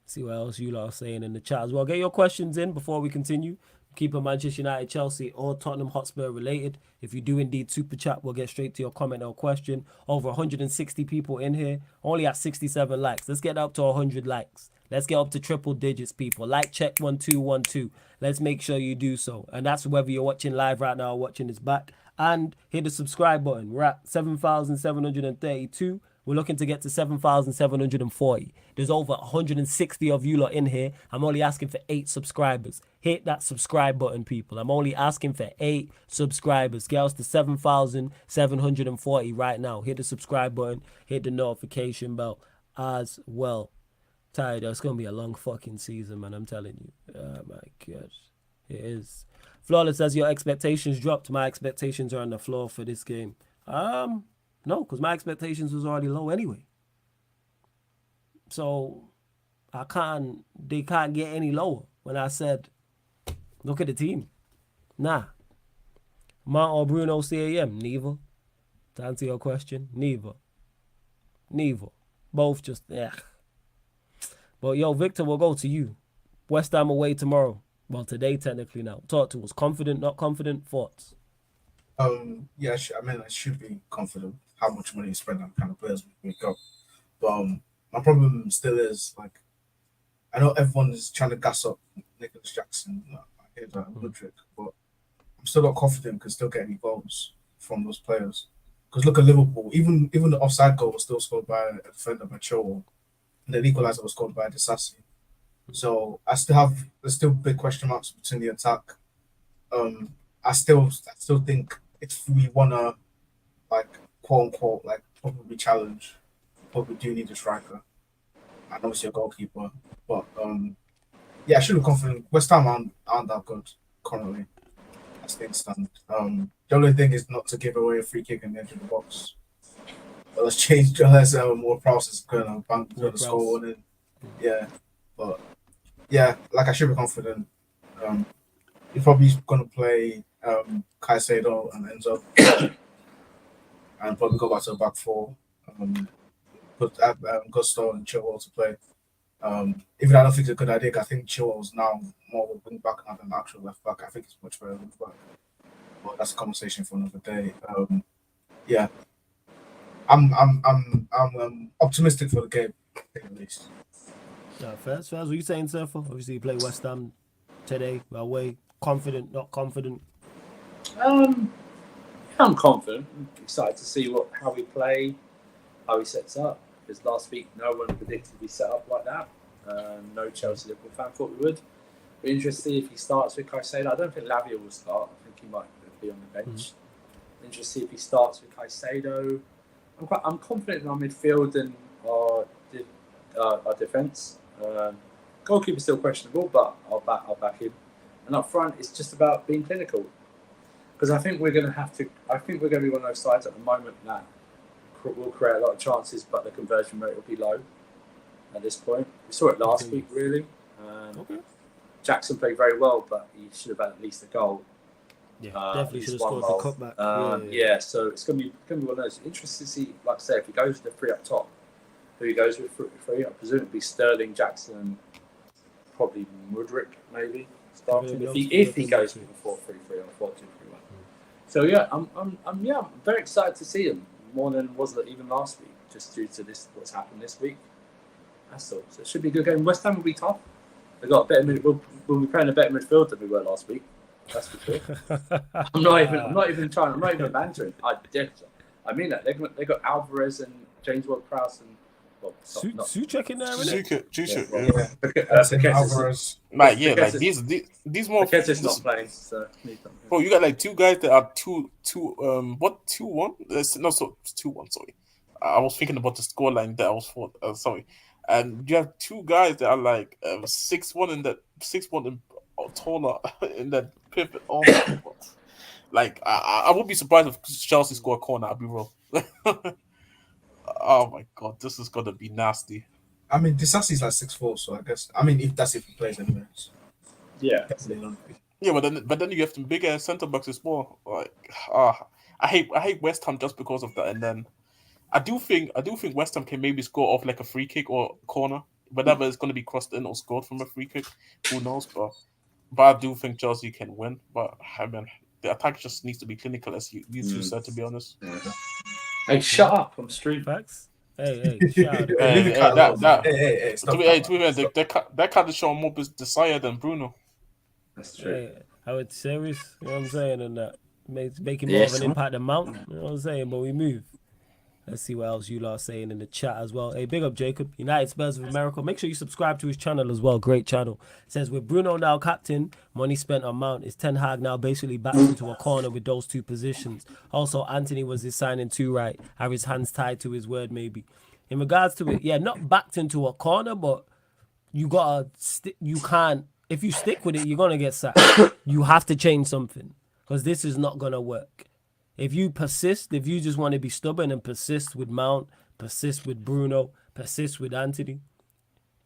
See what else you lot are saying in the chat as well. Get your questions in before we continue. Keep it Manchester United, Chelsea, or Tottenham Hotspur related. If you do indeed super chat, we'll get straight to your comment or question. Over 160 people in here, only at 67 likes. Let's get up to 100 likes. Let's get up to triple digits, people. Like check 1212. Let's make sure you do so. And that's whether you're watching live right now or watching this back. And hit the subscribe button. We're at 7,732. We're looking to get to 7,740. There's over 160 of you lot in here. I'm only asking for 8 subscribers. Hit that subscribe button, people. I'm only asking for 8 subscribers. Get us to 7,740 right now. Hit the subscribe button. Hit the notification bell as well. Tired. It's going to be a long fucking season, man. I'm telling you. Oh, my gosh. It is. Flawless says your expectations dropped. My expectations are on the floor for this game. No, because my expectations was already low anyway. So they can't get any lower when I said, look at the team. Nah. Mount or Bruno CAM? Neither. To answer your question, neither. Both just, But yo, Victor, we'll go to you. West Ham away tomorrow. Well, today technically now. Talk to us. Confident, not confident? Thoughts? Yeah, I should be confident how much money you spend on kind of players we got. But my problem still is, like, I know everyone is trying to gas up Nicholas Jackson. I hear that, Ludwig, but I'm still not confident we can still get any goals from those players. Because look at Liverpool, even the offside goal was still scored by a defender by Chilwell. and the equaliser was scored by Disasi. So there's still big question marks between the attack. I still think if we wanna like quote unquote like probably challenge, but we do need a striker and obviously a goalkeeper. But yeah, I should be confident. West Ham aren't that good currently as things stand. The only thing is not to give away a free kick in the edge of the box. But let's more process gonna score one in. Yeah. But yeah, like I should be confident. You're probably gonna play Caicedo and Enzo and probably go back to the back four. Put Gusto and Chilwell to play. Even I don't think it's a good idea. I think Chilwell's now more of a wing back than an actual left back. I think it's much better wing back. But that's a conversation for another day. Yeah, I'm optimistic for the game at least. Yeah, Faz, what are you saying, sir? Obviously, you play West Ham today. Away, confident, not confident. I'm confident. I'm excited to see how we play, how he sets up. Because last week, no one predicted we set up like that. No Chelsea Liverpool fan thought we would. Be interested if he starts with Caicedo. I don't think Lavia will start. I think he might be on the bench. Interested if he starts with Caicedo. I'm confident in our midfield and our defence. Goalkeeper's still questionable, but I'll back him. And up front, it's just about being clinical. Because I think we're going to be one of those sides at the moment that will create a lot of chances, but the conversion rate will be low at this point. We saw it last week, really. Jackson played very well, but he should have had at least a goal. Yeah, definitely should have scored the cutback. Yeah, so it's going to be one of those. Interesting to see, like I say, if he goes with the three up top, who he goes with three, I presume it'd be Sterling, Jackson, probably Mudryk, maybe starting. If he goes with a 4-3-3 or 4-2-3-1. So yeah, I'm very excited to see him more than was it even last week, just due to what's happened this week. That's all. So it should be a good game. West Ham will be tough. They got a better we'll be playing a better midfield than we were last week. That's for sure. I'm not even bantering. I mean that they got Alvarez and James Ward-Prowse and Suchek in there, isn't it? Alvarez. Like these more. Paqueta's not playing, so. Bro, you got like two guys that are 2-1. No, so 2-1. Sorry, I was thinking about the scoreline that I was for. Sorry, and you have two guys that are like 6-1 in that 6-1 and taller in that pivot. Oh my god! Like I would be surprised if Chelsea score a corner. I'll be real. Oh my god, this is gonna be nasty. I mean, Disasi's like 6'4", so I guess. I mean, if he plays anyways. Yeah. Yeah, but then you have some big ass centre backs as well. Like, I hate West Ham just because of that. And then I do think West Ham can maybe score off like a free kick or corner, whatever is going to be crossed in or scored from a free kick. Who knows? But I do think Chelsea can win. But I mean, the attack just needs to be clinical, as you two said. To be honest. Yeah. Hey, shut up! I'm street facts. Hey, shout out. That kind of show more desire than Bruno. That's true. Hey, I would serious. You know what I'm saying? And that making more of an impact than Mount. You know what I'm saying? But we move. Let's see what else you lot are saying in the chat as well. Hey, big up Jacob. United Spurs of America. Make sure you subscribe to his channel as well. Great channel. It says, with Bruno now captain, money spent on Mount, is Ten Hag now basically backed into a corner with those two positions. Also, Anthony was his signing too, right? Have his hands tied to his word, maybe. In regards to it, yeah, not backed into a corner, but you gotta you can't. If you stick with it, you're gonna get sacked. You have to change something, because this is not gonna work. If you persist, if you just want to be stubborn and persist with Mount, persist with Bruno, persist with Anthony,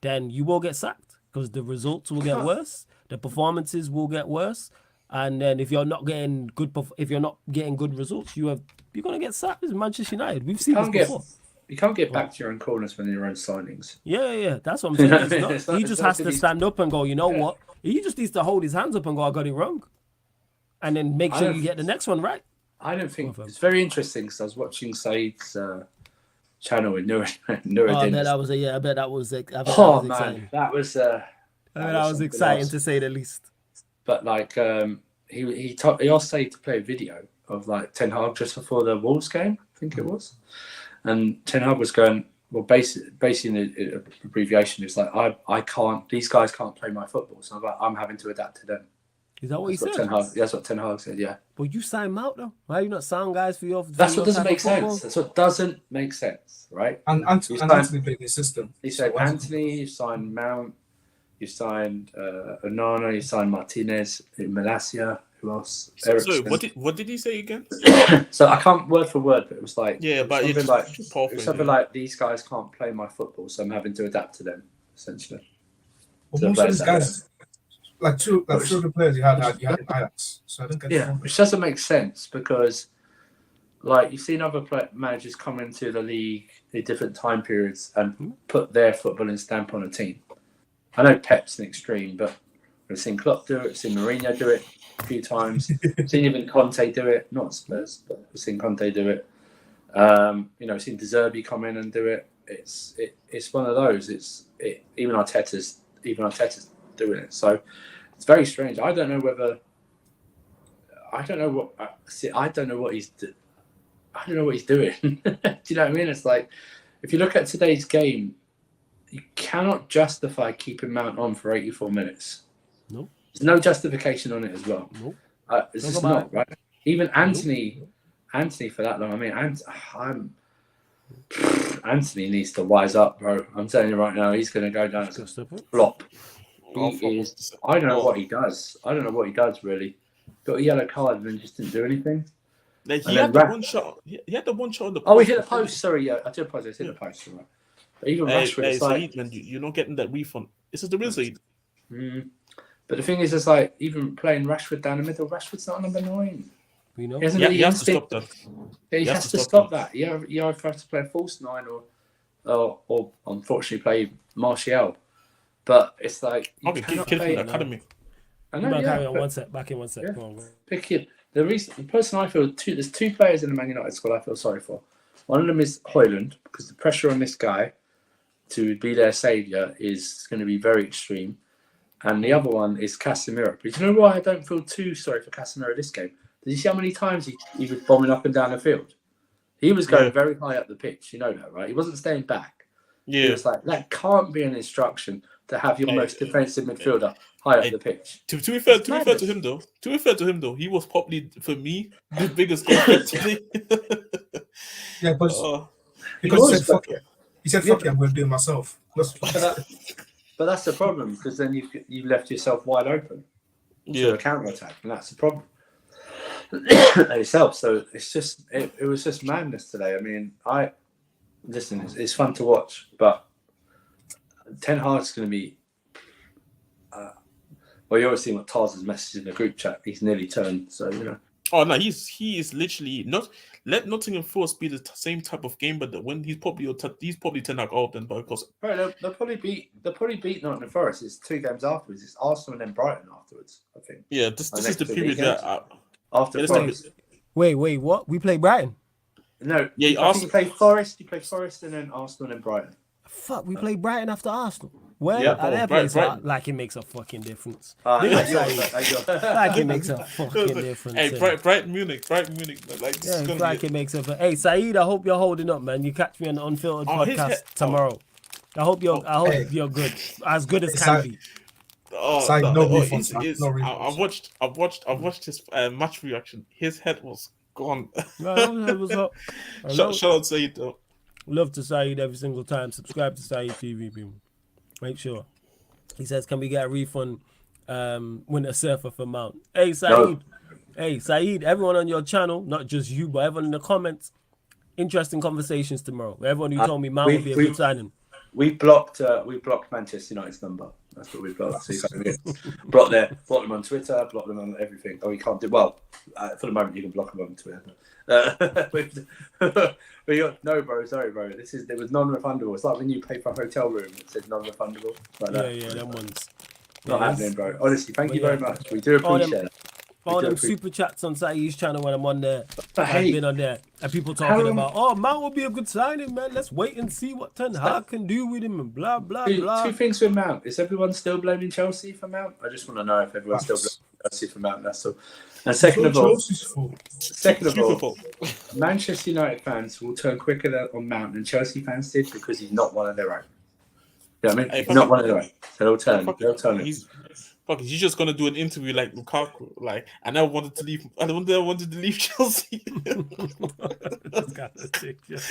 then you will get sacked, because the results will get worse, the performances will get worse, and then if you're not getting good results, you're gonna get sacked. This is Manchester United. We've seen this before. You can't get back to your own corners when your own signings. Yeah. That's what I'm saying. He just has to stand up and go, you know what? He just needs to hold his hands up and go, I got it wrong, and then make sure you get the next one right. I don't think it's very interesting, because I was watching Said's channel with Nuruddin. Oh, I bet that was exciting. That was exciting to say the least. But like he asked Said to play a video of like Ten Hag just before the Wolves game, I think it was, and Ten Hag was going, well, basically in the abbreviation, it's like I can't. These guys can't play my football, so I'm having to adapt to them. Is that what he said? That's what Ten Hag said. Yeah. But you sign Mount though. Why are you not signing guys for your? That's what doesn't make sense. That's what doesn't make sense, right? And Anthony played in the system. He said Anthony, you signed Mount, you signed Onana, you signed Martinez, Malacia. Who else? So what did he say again? So I can't word for word, but it was like something like these guys can't play my football, so I'm having to adapt to them essentially. Well, most of these guys, like two of the players you had in Ajax, so I don't get it. Which doesn't make sense because, like, you've seen other managers come into the league in different time periods and put their footballing stamp on a team. I know Pep's an extreme, but we've seen Klopp do it, we've seen Mourinho do it a few times, we've seen even Conte do it, not Spurs, but we've seen Conte do it. We've seen De Zerbi come in and do it. It's one of those. Even Arteta's doing it. So it's very strange. I don't know what he's doing. Do you know what I mean? It's like, if you look at today's game, you cannot justify keeping Mount on for 84 minutes. No. There's no justification on it as well. Nope. It's just not, right? Even Anthony for that long. I mean, Anthony needs to wise up, bro. I'm telling you right now, he's going to go down as a flop. I don't know what he does. Really. Got a yellow card and then just didn't do anything. Like, he had the one shot. He had the one shot on the post. Oh, he hit the post. Sorry, yeah. I do apologize. He hit the post. Right. But even Rashford, Saeed, man, you're not getting that refund. This is the real Saeed. But the thing is, it's like, even playing Rashford down the middle, Rashford's not number 9. We know. He has to stop that. He has to stop that. You either have to play a false 9 or unfortunately play Martial. But it's like, you cannot play academy. I know, Back in one sec. Yeah. Pick it. The person I feel there's 2 players in the Man United squad I feel sorry for. One of them is Højlund, because the pressure on this guy to be their saviour is going to be very extreme. And the other one is Casemiro. But you know why I don't feel too sorry for Casemiro this game? Did you see how many times he was bombing up and down the field? He was going very high up the pitch. You know that, right? He wasn't staying back. Yeah. It was like, that can't be an instruction to have your most defensive midfielder high up the pitch. To be fair to him though, he was probably, for me, the biggest culprit today. Yeah, because he said fuck it. He said fuck it, I'm going to do it myself. But that's the problem, because then you've left yourself wide open to a counter attack, and that's the problem itself. So it was just madness today. I mean, it's fun to watch, but Ten Hag's going to be. Well, you always see what Tarzan's message in the group chat. He's nearly turned, so you know. Oh no, he is literally not. Let Nottingham Forest be the same type of game, but when he's probably Ten Hag out then, because they'll probably beat Nottingham Forest. It's 2 games afterwards. It's Arsenal and then Brighton afterwards, I think. Yeah, this is the period after Forest. Wait, what? We play Brighton? No, you play Forest. You play Forest and then Arsenal and then Brighton. Fuck, we play Brighton after Arsenal. Well, like it makes a fucking difference. Like it makes a fucking difference. Hey, Brighton Munich. Like, it makes a. Hey, Saeed, I hope you're holding up, man. You catch me on the Unfiltered podcast tomorrow. I hope you're good, as good as can be. I've watched his match reaction. His head was gone. Shout out Saeed though. Love to Saeed every single time. Subscribe to Saeed TV, people. Make sure. He says, can we get a refund when a surfer for Mount? Hey, Saeed. No. Hey, Saeed, everyone on your channel, not just you, but everyone in the comments, interesting conversations tomorrow. Everyone who told me Mount would be a good signing. We blocked Manchester United's number. That's what we blocked. So block them on Twitter, block them on everything. Oh, we can't do for the moment. You can block them on Twitter. No, bro. Sorry, bro. It was non-refundable. It's like when you pay for a hotel room. It said non-refundable. Like that. Yeah, them ones. Not happening, bro. Honestly, thank you very much. We do appreciate it. All them super chats on Saeed's channel when I'm on there. I've been on there. And people talking about, Mount will be a good signing, man. Let's wait and see what Ten Hag can do with him and blah, blah, blah. 2 things with Mount. Is everyone still blaming Chelsea for Mount? I just want to know if everyone's still Chelsea for Mount. That's all. And second of all, Chelsea's fault. Beautiful. Manchester United fans will turn quicker on Mount than Chelsea fans did because he's not one of their own. You know what I mean? Hey, He's not one of their own. So they'll turn. They'll turn him. He's just gonna do an interview like Lukaku. Like, I never wanted to leave. I never wanted to leave Chelsea. This guy ridiculous.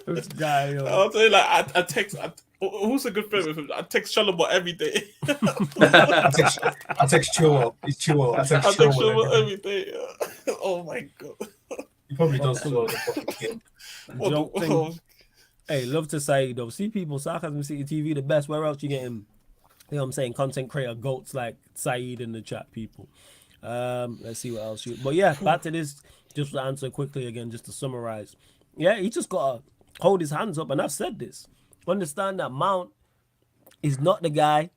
This guy, yo. I'll tell you, like, I text. Who's a good friend with him? I text Chalobah every day. I text Chilwell. He's Chilwell. I text Chilwell every day. Oh my god. He probably does follow the fucking game. Hey, love to say though. See people, Sarcasm City TV, the best. Where else you getting? You know what I'm saying? Content creator goats like Saeed in the chat, people. Let's see what else. But yeah, back to this. Just to answer quickly again, just to summarize. Yeah, he just gotta hold his hands up, and I've said this. Understand that Mount is not the guy,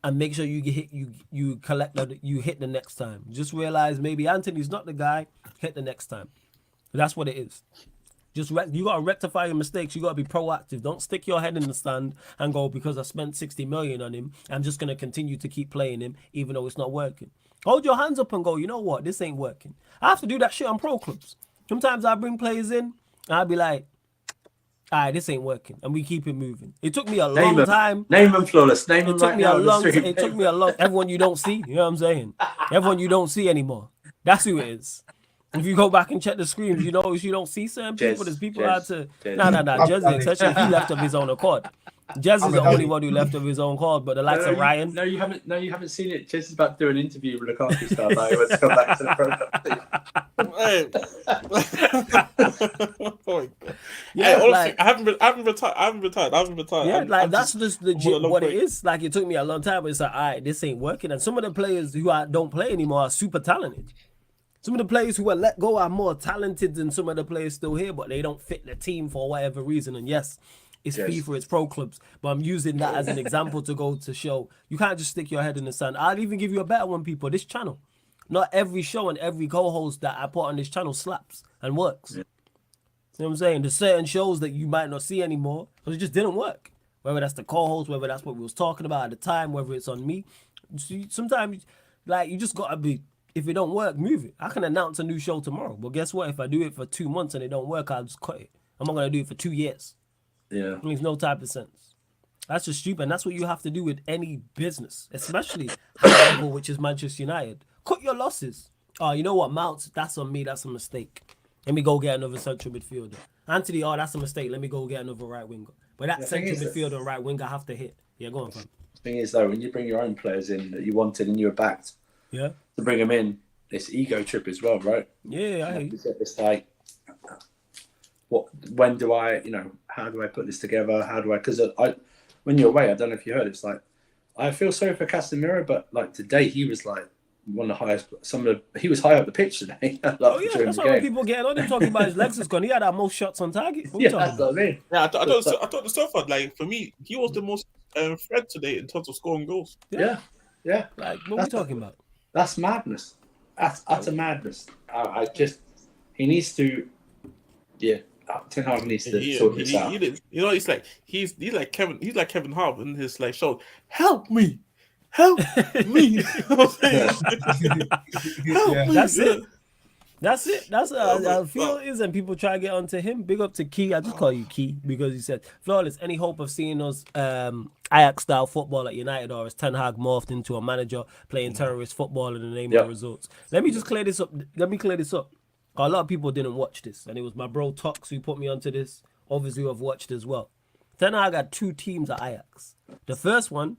and make sure you hit you hit the next time. Just realize maybe Anthony's not the guy. Hit the next time. That's what it is. You gotta rectify your mistakes. You gotta be proactive. Don't stick your head in the stand and go, because I spent 60 million on him, I'm just gonna continue to keep playing him even though it's not working. Hold your hands up and go, you know what? This ain't working. I have to do that shit on pro clubs. Sometimes I bring players in and I'll be like, all right, this ain't working, and we keep it moving. It took me a long time. Name them, Flawless. Name them It took right me now. It took me a long. Everyone you don't see, you know what I'm saying? Everyone you don't see anymore. That's who it is. If you go back and check the screens, you notice you don't see certain people. There's people out to. Nah. Jez, especially he left of his own accord. Jez is the only one who left of his own accord, but the likes of Ryan. No, you haven't seen it. Jez is about to do an interview with Lukaku star. Now he wants to come back to the program. Oh my God. Yeah, hey, honestly, like, I haven't retired. Yeah, I'm that's just legit what break. it is. Like, it took me a long time, but it's like, all right, this ain't working. And some of the players who don't play anymore are super talented. Some of the players who are let go are more talented than some of the players still here, but they don't fit the team for whatever reason. And yes, it's FIFA, it's pro clubs, but I'm using that as an example to go to show you can't just stick your head in the sand. I'll even give you a better one, people. This channel, not every show and every co-host that I put on this channel slaps and works. You know what I'm saying? There's certain shows that you might not see anymore because it just didn't work. Whether that's the co-host, whether that's what we was talking about at the time, whether it's on me. Sometimes, like, you just gotta be. If it don't work, move it. I can announce a new show tomorrow, but guess what? If I do it for 2 months and it don't work, I'll just cut it. I'm not gonna do it for 2 years. Yeah, It makes no type of sense. That's just stupid. And that's what you have to do with any business, especially high level, which is Manchester United. Cut your losses. Oh, you know what, Mount? That's on me. That's a mistake. Let me go get another central midfielder. Anthony, that's a mistake. Let me go get another right winger. But that central midfielder and right winger have to hit. Yeah, go on, fam. The thing is, though, when you bring your own players in that you wanted and you were backed, Yeah. to bring them in, it's ego trip as well, right? Yeah, I hear you. It's like, when do I, how do I put this together? How do I, because when you're away, I don't know if you heard, it's like, I feel sorry for Casemiro, but like today he was like one of the highest, he was high up the pitch today. That's why when people getting on him talking about his legs is gone. He had our most shots on target. That's what I mean. Yeah, I thought the Stofford, like, for me, he was the most threat today in terms of scoring goals. Yeah. Like, what are we talking about? That's madness. That's utter madness. He needs to, Ten Hag needs to sort this out. He's like Kevin Hart in his like show. Help me. Help me. That's it. That's I feel it is, and people try to get onto him. Big up to Key. I just call you Key because he said, Flawless, any hope of seeing us Ajax style football at United, or is Ten Hag morphed into a manager playing terrorist football in the name of results? Let me just clear this up. A lot of people didn't watch this, and it was my bro Tox who put me onto this. Obviously, I've watched as well. Ten Hag had 2 teams at Ajax. The first one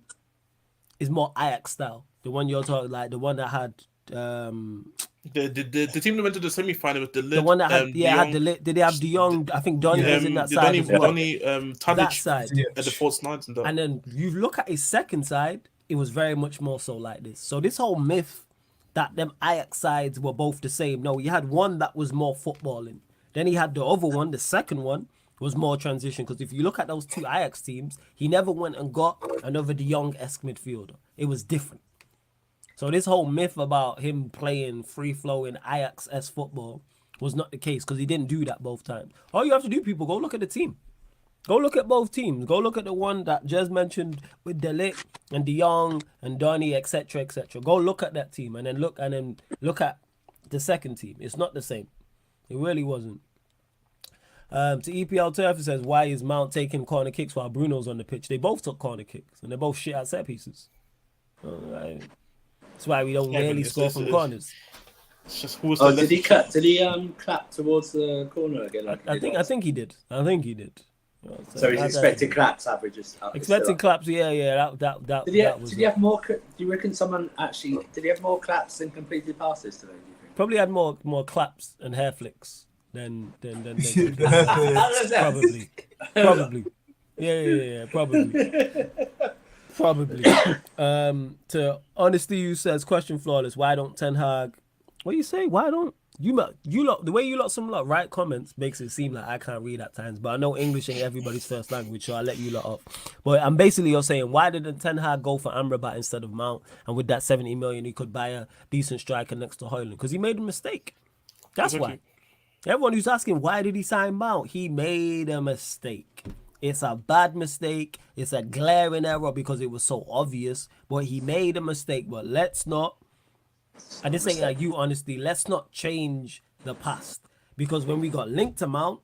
is more Ajax style. The one you're talking, like the one that had the team that went to the semi-final with the one that had had the lid. Did they have De Jong? I think Donny was in that side as well. That side at the fourth night and then you look at his second side, it was very much more so like this. So this whole myth that them Ajax sides were both the same. No, you had one that was more footballing. Then he had the other one, the second one, was more transition. Because if you look at those 2 Ajax teams, he never went and got another De Jong-esque midfielder. It was different. So this whole myth about him playing free-flowing Ajax-esque football was not the case because he didn't do that both times. All you have to do, people, go look at the team. Go look at both teams. Go look at the one that Jez mentioned with De Ligt and De Jong and Donny, etc., etc. Go look at that team and then look at the second team. It's not the same. It really wasn't. To EPL Turf, it says, why is Mount taking corner kicks while Bruno's on the pitch? They both took corner kicks and they're both shit at set pieces. That's why we don't really score from corners. It's just who was Oh, did he clap towards the corner again? Like I think he did. So he's expecting claps averages. Expecting claps, yeah. That was. Did he have more? Do you reckon someone actually did he have more claps than completed passes today? Do you think? Probably had more claps and hair flicks than probably. Yeah, probably. To Honesty You says, question flawless. Why don't Ten Hag? What do you say? Why don't you lot? The way you lot some lot write comments makes it seem like I can't read at times. But I know English ain't everybody's first language, so I'll let you lot off. But I'm basically you're saying, why didn't Ten Hag go for Amrabat instead of Mount? And with that 70 million, he could buy a decent striker next to Højlund because he made a mistake. That's why. Everyone who's asking why did he sign Mount, he made a mistake. It's a bad mistake. It's a glaring error because it was so obvious. But he made a mistake. But let's not. And this ain't like you, honestly. Let's not change the past. Because when we got linked to Mount,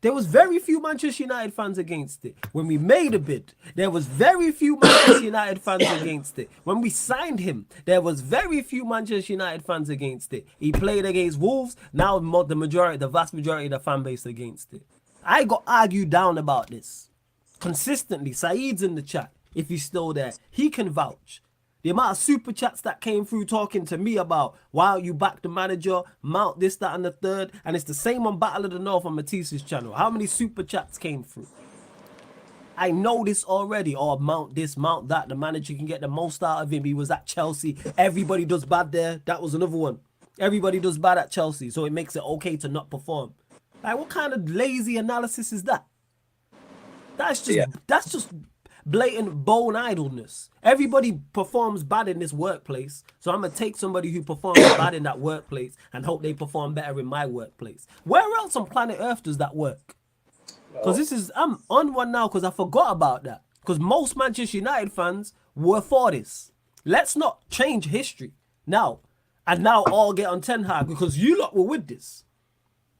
there was very few Manchester United fans against it. When we made a bid, there was very few Manchester United fans against it. When we signed him, there was very few Manchester United fans against it. He played against Wolves. Now the vast majority of the fan base against it. I got argued down about this consistently. Saeed's in the chat. If he's still there, he can vouch. The amount of super chats that came through talking to me about, wow, you back the manager, Mount this, that, and the third. And it's the same on Battle of the North on Matisse's channel. How many super chats came through? I know this already. Or Mount this, Mount that. The manager can get the most out of him. He was at Chelsea. Everybody does bad there. That was another one. Everybody does bad at Chelsea. So it makes it okay to not perform. Like, what kind of lazy analysis is that? That's just blatant bone idleness. Everybody performs bad in this workplace, so I'm gonna take somebody who performs bad in that workplace and hope they perform better in my workplace. Where else on planet Earth does that work? Because I'm on one now because I forgot about that. Because most Manchester United fans were for this. Let's not change history now and now all get on Ten Hag because you lot were with this.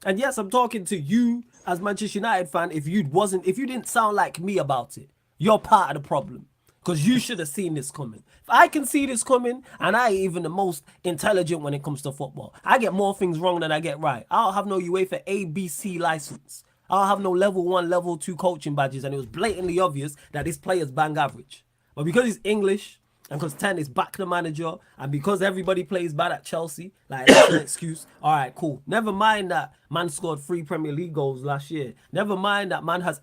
And yes, I'm talking to you as Manchester United fan. If you didn't sound like me about it, you're part of the problem. Because you should have seen this coming. If I can see this coming, and I ain't even the most intelligent when it comes to football. I get more things wrong than I get right. I don't have no UEFA ABC license. I don't have no level 1, level 2 coaching badges. And it was blatantly obvious that this player's bang average. But because he's English, and because Ten is back the manager, and because everybody plays bad at Chelsea, like that's an excuse. All right, cool. Never mind that man scored 3 Premier League goals last year. Never mind that man has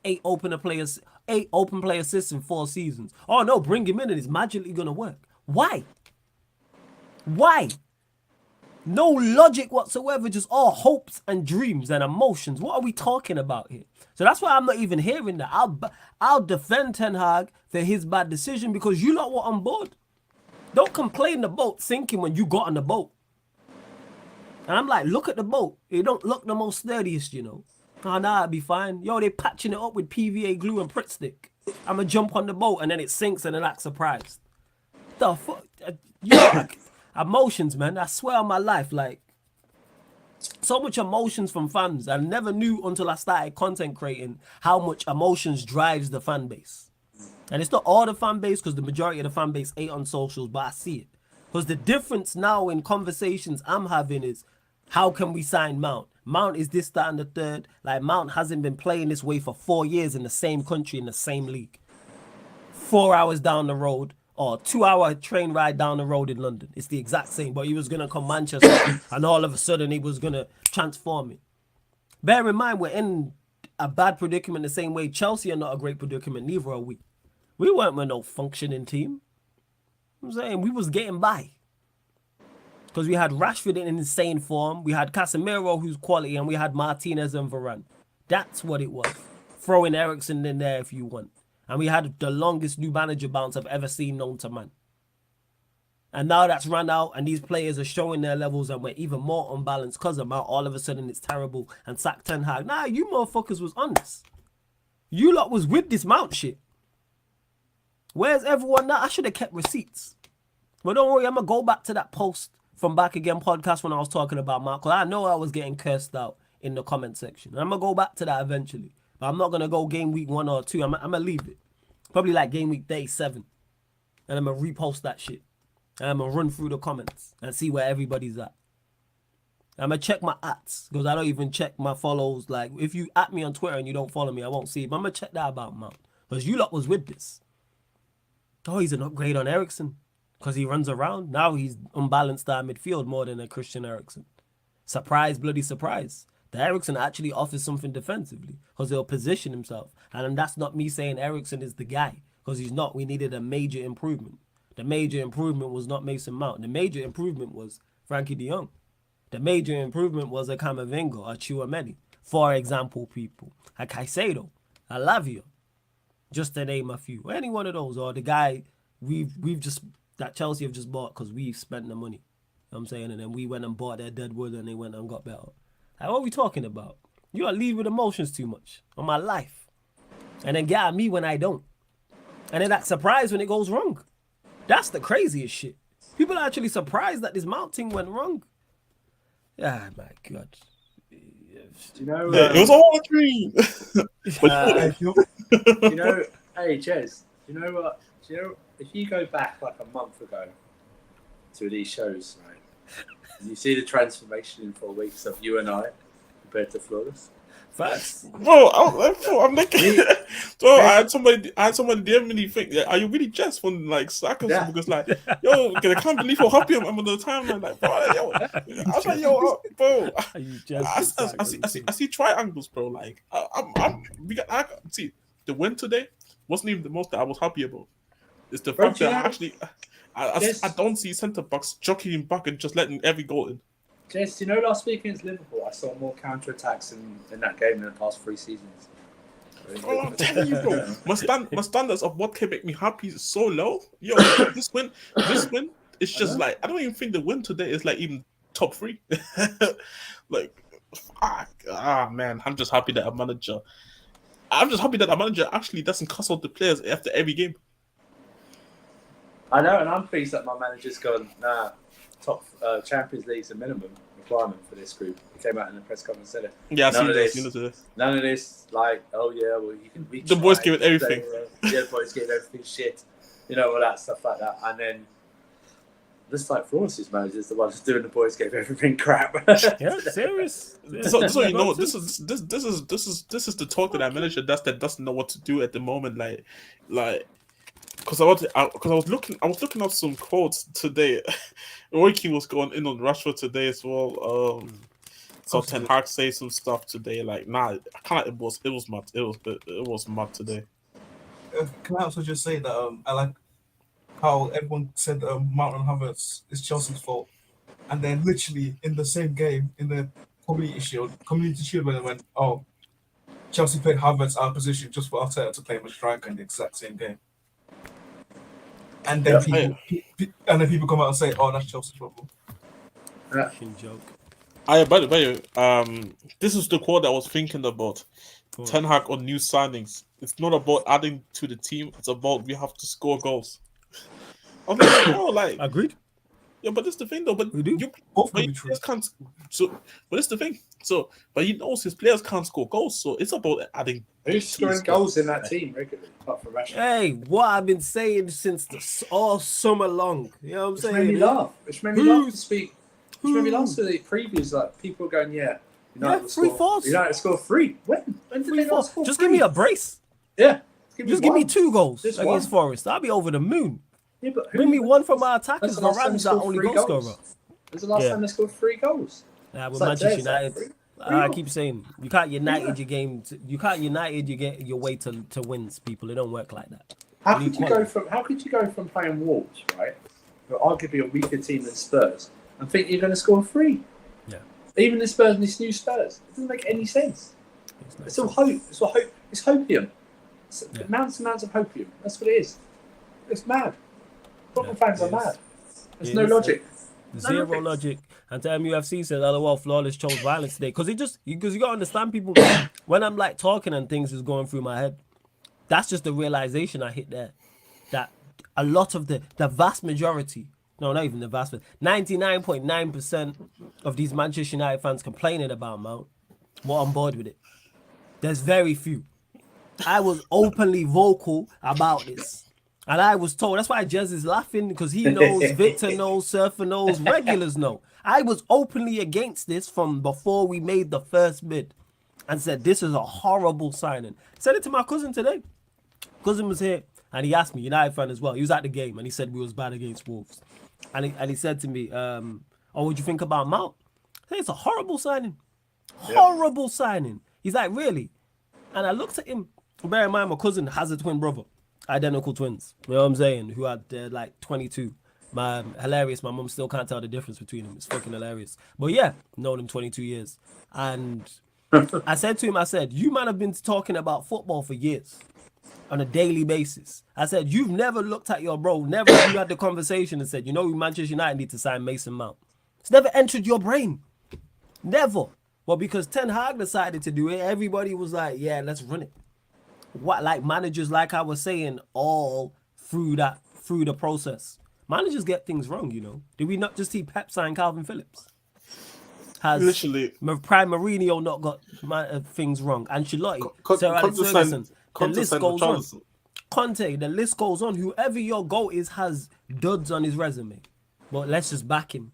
8 open play assists in 4 seasons. Oh no, bring him in and it's magically gonna work. Why? No logic whatsoever, just all hopes and dreams and emotions. What are we talking about here? So that's why I'm not even hearing that. I'll defend Ten Hag for his bad decision because you lot were on board. Don't complain the boat sinking when you got on the boat. And I'm like, look at the boat. It don't look the most sturdiest, you know. Oh, nah, it'll be fine. Yo, they patching it up with PVA glue and Pritt stick. I'm going to jump on the boat and then it sinks and then act surprised. The fuck? Emotions, man. I swear on my life, like, so much emotions from fans. I never knew until I started content creating how much emotions drives the fan base. And it's not all the fan base because the majority of the fan base ain't on socials, but I see it. Because the difference now in conversations I'm having is, how can we sign Mount? Mount is this, that, and the third. Like, Mount hasn't been playing this way for 4 years in the same country, in the same league. 4 hours down the road, or 2-hour train ride down the road in London. It's the exact same, but he was going to come Manchester, and all of a sudden he was going to transform it. Bear in mind, we're in a bad predicament the same way Chelsea are not a great predicament, neither are we. We weren't with no functioning team. I'm saying we was getting by. Because we had Rashford in insane form. We had Casemiro, who's quality, and we had Martinez and Varane. That's what it was. Throwing Eriksen in there if you want. And we had the longest new manager bounce I've ever seen known to man. And now that's run out, and these players are showing their levels, and we're even more unbalanced because of Mount. All of a sudden, it's terrible. And sack Ten Hag. Nah, you motherfuckers was on this. You lot was with this Mount shit. Where's everyone now? I should have kept receipts. But don't worry, I'm going to go back to that post from Back Again podcast when I was talking about Mount. Because I know I was getting cursed out in the comment section. And I'm going to go back to that eventually. But I'm not going to go game week 1 or 2. I'm going to leave it. Probably like game week 37. And I'm going to repost that shit. And I'm going to run through the comments and see where everybody's at. I'm going to check my ats. Because I don't even check my follows. Like, if you at me on Twitter and you don't follow me, I won't see it. But I'm going to check that about Mount. Because you lot was with this. Oh, he's an upgrade on Eriksen. Because he runs around. Now he's unbalanced at midfield more than a Christian Eriksen. Surprise, bloody surprise. The Eriksen actually offers something defensively. Because he'll position himself. And that's not me saying Eriksen is the guy. Because he's not. We needed a major improvement. The major improvement was not Mason Mount. The major improvement was Frankie de Jong. The major improvement was a Camavinga or Chouameni. For example, people. A Caicedo. A Lavia. Just to name a few. Any one of those. Or the guy that Chelsea have just bought because we've spent the money. You know what I'm saying? And then we went and bought their Deadwood and they went and got better. Like, what are we talking about? You are lead with emotions too much on my life. And then get at me when I don't. And then that surprise when it goes wrong. That's the craziest shit. People are actually surprised that this Mount thing went wrong. Ah, my God. Do you know? It was all a dream. You know, hey Jez, do you know what? Do you know if you go back like a month ago to these shows, right? And you see the transformation in 4 weeks of you and I compared to Flawless. Facts. Bro, I'm like, bro, I had somebody DM me think, are you really just from like Sarcasm? Yeah. Because like, yo, I can't believe how happy I'm on the timeline. Like, bro, yo, I was like, yo, bro, Are you just I see triangles, bro. Like, I see the win today wasn't even the most that I was happy about. It's the Bro, fact do you that know- I don't see centre backs jockeying back and just letting every goal in. Jez, do you know last week against Liverpool, I saw more counter-attacks in that game than the past 3 seasons. Oh, I'm telling you, bro. My standards of what can make me happy is so low. Yo, this win, it's just like I don't even think the win today is like even top 3. Like, man, I'm just happy that a manager actually doesn't cuss out the players after every game. I know, and I'm pleased that my manager's gone, nah, top Champions League's a minimum requirement for this group. He came out in the press conference and said it. Yeah, None of this, like, oh yeah, well, you can reach. The boys give it everything. Yeah, the boys give everything shit. You know, all that stuff like that. And then, this like Flawless's manager is the one who's doing the boys gave everything crap. Yeah, serious. So you know, this is the talk that I manager that doesn't know what to do at the moment. Like. Because I was looking up some quotes today. Roy Keane was going in on Rashford today as well. So Ten Hag say some stuff today. Like, nah, it was mad. It was mad today. Can I also just say that I like how everyone said Mount and Havertz is Chelsea's fault, and then literally in the same game in the Community Shield, when they went, oh, Chelsea played Havertz out of position just for Arteta to play him as striker in the exact same game. And then people come out and say, "Oh, that's Chelsea's problem." Joke. By the way, this is the quote I was thinking about. Ten Hag on new signings. It's not about adding to the team. It's about we have to score goals. I'm like, Agreed. Yeah, but that's the thing, though. But we do. Players can't. So, but that's the thing. So, but he knows his players can't score goals. So it's about adding. Who's scoring goals in that team regularly, apart from Rashford? Hey, what I've been saying since all summer long. You know what I'm saying? Made me laugh. Which made me laugh to speak. Which made me laugh to the previews. Like people going, yeah, United score 3. When did they not score? Just 3? give me a brace. Yeah. Just give me 2 goals Just against one. Forest. I'll be over the moon. Yeah, but Bring me one from our attackers. When's the last time they Varane's our scored only 3 goal goals? scorer. When's the last time they scored 3 goals? With It's like Manchester Jez, like, United. 3 I goals. keep saying you can't United your game. You can't United your way to wins. People, it don't work like that. How could you go from playing Wolves, right, who are arguably a weaker team than Spurs, and think you're going to score 3? Yeah. Even the Spurs and this new Spurs, it doesn't make any sense. It's all hope. It's all hope. It's hopium. It's amounts and amounts of hopium. That's what it is. It's mad. Football fans are mad. There's no logic. Zero logic. And to MUFC said, "LOL, flawless chose violence today." Because you gotta understand people. When I'm like talking and things is going through my head, that's just the realization I hit there. That a lot of the vast majority, no, not even the vast, 99.9% of these Manchester United fans complaining about Mount were on board with it. There's very few. I was openly vocal about this. And I was told, that's why Jez is laughing, because he knows, Victor knows, Surfer knows, regulars know. I was openly against this from before we made the first bid and said, this is a horrible signing. Said it to my cousin today. Cousin was here and he asked me, United fan as well. He was at the game and he said we was bad against Wolves. And he said to me, what'd you think about Mount? I said, it's a horrible signing. Horrible signing. He's like, really? And I looked at him. Bear in mind, my cousin has a twin brother, identical twins. You know what I'm saying? Who had like 22. Hilarious. My mum still can't tell the difference between them. It's fucking hilarious. But yeah, known him 22 years. And I said to him, I said, you man have been talking about football for years on a daily basis. I said, you've never looked at your bro. Never you had the conversation and said, you know, Manchester United need to sign Mason Mount. It's never entered your brain. Never. Well, because Ten Hag decided to do it, everybody was like, yeah, let's run it. What, like managers, like I was saying, all through the process. Managers get things wrong, you know. Did we not just see Pep sign Calvin Phillips? Has Literally Prime Mourinho not got things wrong? Ancelotti, Sir Alex Ferguson, the list goes on. Conte, the list goes on. Whoever your goal is has duds on his resume. But let's just back him.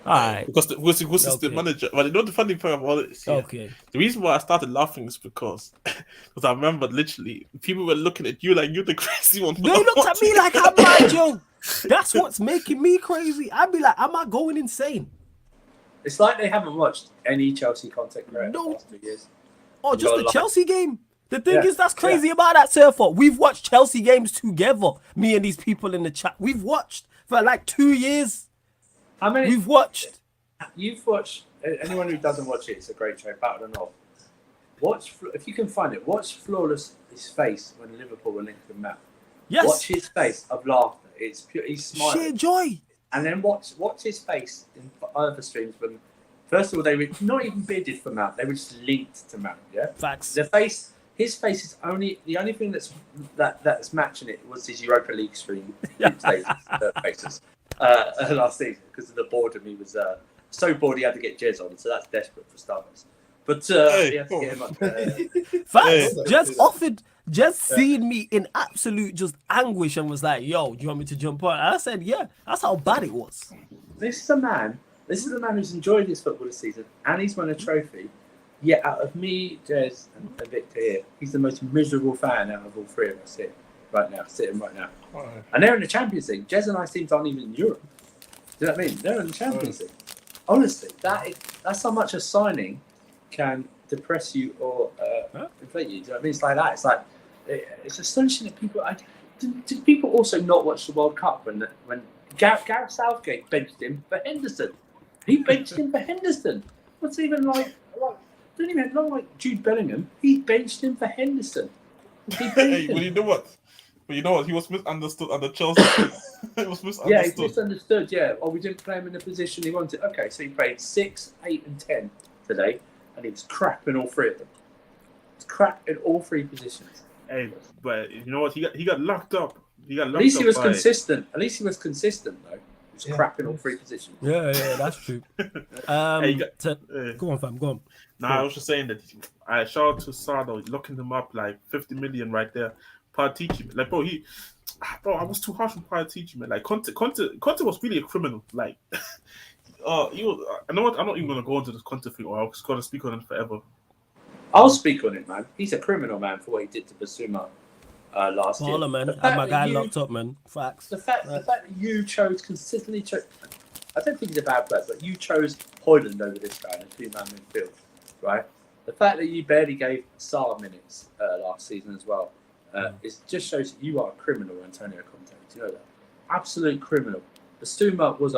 All right. Because it's the manager. But you know the funny thing about it is, Okay. The reason why I started laughing is because I remember literally people were looking at you like you're the crazy one. They looked at me like I'm mad, yo. That's what's making me crazy. I'd be like, am I going insane? It's like they haven't watched any Chelsea content creator in the last 2 years. Oh, just the Chelsea game. The thing is, that's crazy about that, Surfer. We've watched Chelsea games together. Me and these people in the chat. We've watched for like 2 years. How many? We've watched. You've watched. Anyone who doesn't watch it, it's a great show. Battle and all. Watch if you can find it. Watch Flawless his face when Liverpool were linked with Matt. Yes. Watch his face of laughter. It's pure. He's smiling. Sheer joy. And then watch his face in other streams when, first of all, they were not even bidded for Mount. They were just linked to Mount. Yeah. Facts. His face is the only thing that's matching it was his Europa League stream faces last season because of the boredom. He was so bored he had to get Jez on, so that's desperate for starters. But he had to get him up. Facts. Just seen me in absolute just anguish and was like, yo, do you want me to jump on? And I said, yeah, that's how bad it was. This is a man who's enjoyed his football this season and he's won a trophy. Yet out of me, Jez, and Victor here, he's the most miserable fan out of all three of us here sitting right now. And they're in the Champions League. Jez and I teams aren't even in Europe. Do you know what I mean? They're in the Champions League. Honestly, that's how much a signing can depress you or inflate you. Do you know what I mean? It's like that. It's like it's astonishing that people. Do people also not watch the World Cup when Gareth Southgate benched him for Henderson? He benched him for Henderson. What's even like don't even not like Jude Bellingham. He benched him for Henderson. Hey, well, you know what? He was misunderstood under Chelsea. It was misunderstood. Yeah, he's misunderstood. Yeah. Oh, we didn't play him in the position he wanted. Okay, so he played 6, 8, and 10 today, and he was crap in all three of them. It's crap in all three positions. Hey, but you know what? He got locked up. At least he was consistent. At least he was consistent, though. He was crap in all three positions. Yeah, that's true. Go on, fam. Go on. Nah, I was just saying that I shout out to Sado, locking him up like 50 million right there. Paratici, like bro, I was too harsh on Paratici, man. Like Conte was really a criminal. Like, you know what? I'm not even gonna go into this Conte thing, or I'm just gonna speak on it forever. I'll speak on it, man. He's a criminal, man, for what he did to Basuma last year. Man, had my guy locked up, man. Facts. The fact that you consistently chose. I don't think he's a bad player, but you chose Højlund over this guy in a two-man midfield, right? The fact that you barely gave Sarr minutes last season as well, it just shows that you are a criminal, Antonio Conte. Do you know that? Absolute criminal. Basuma was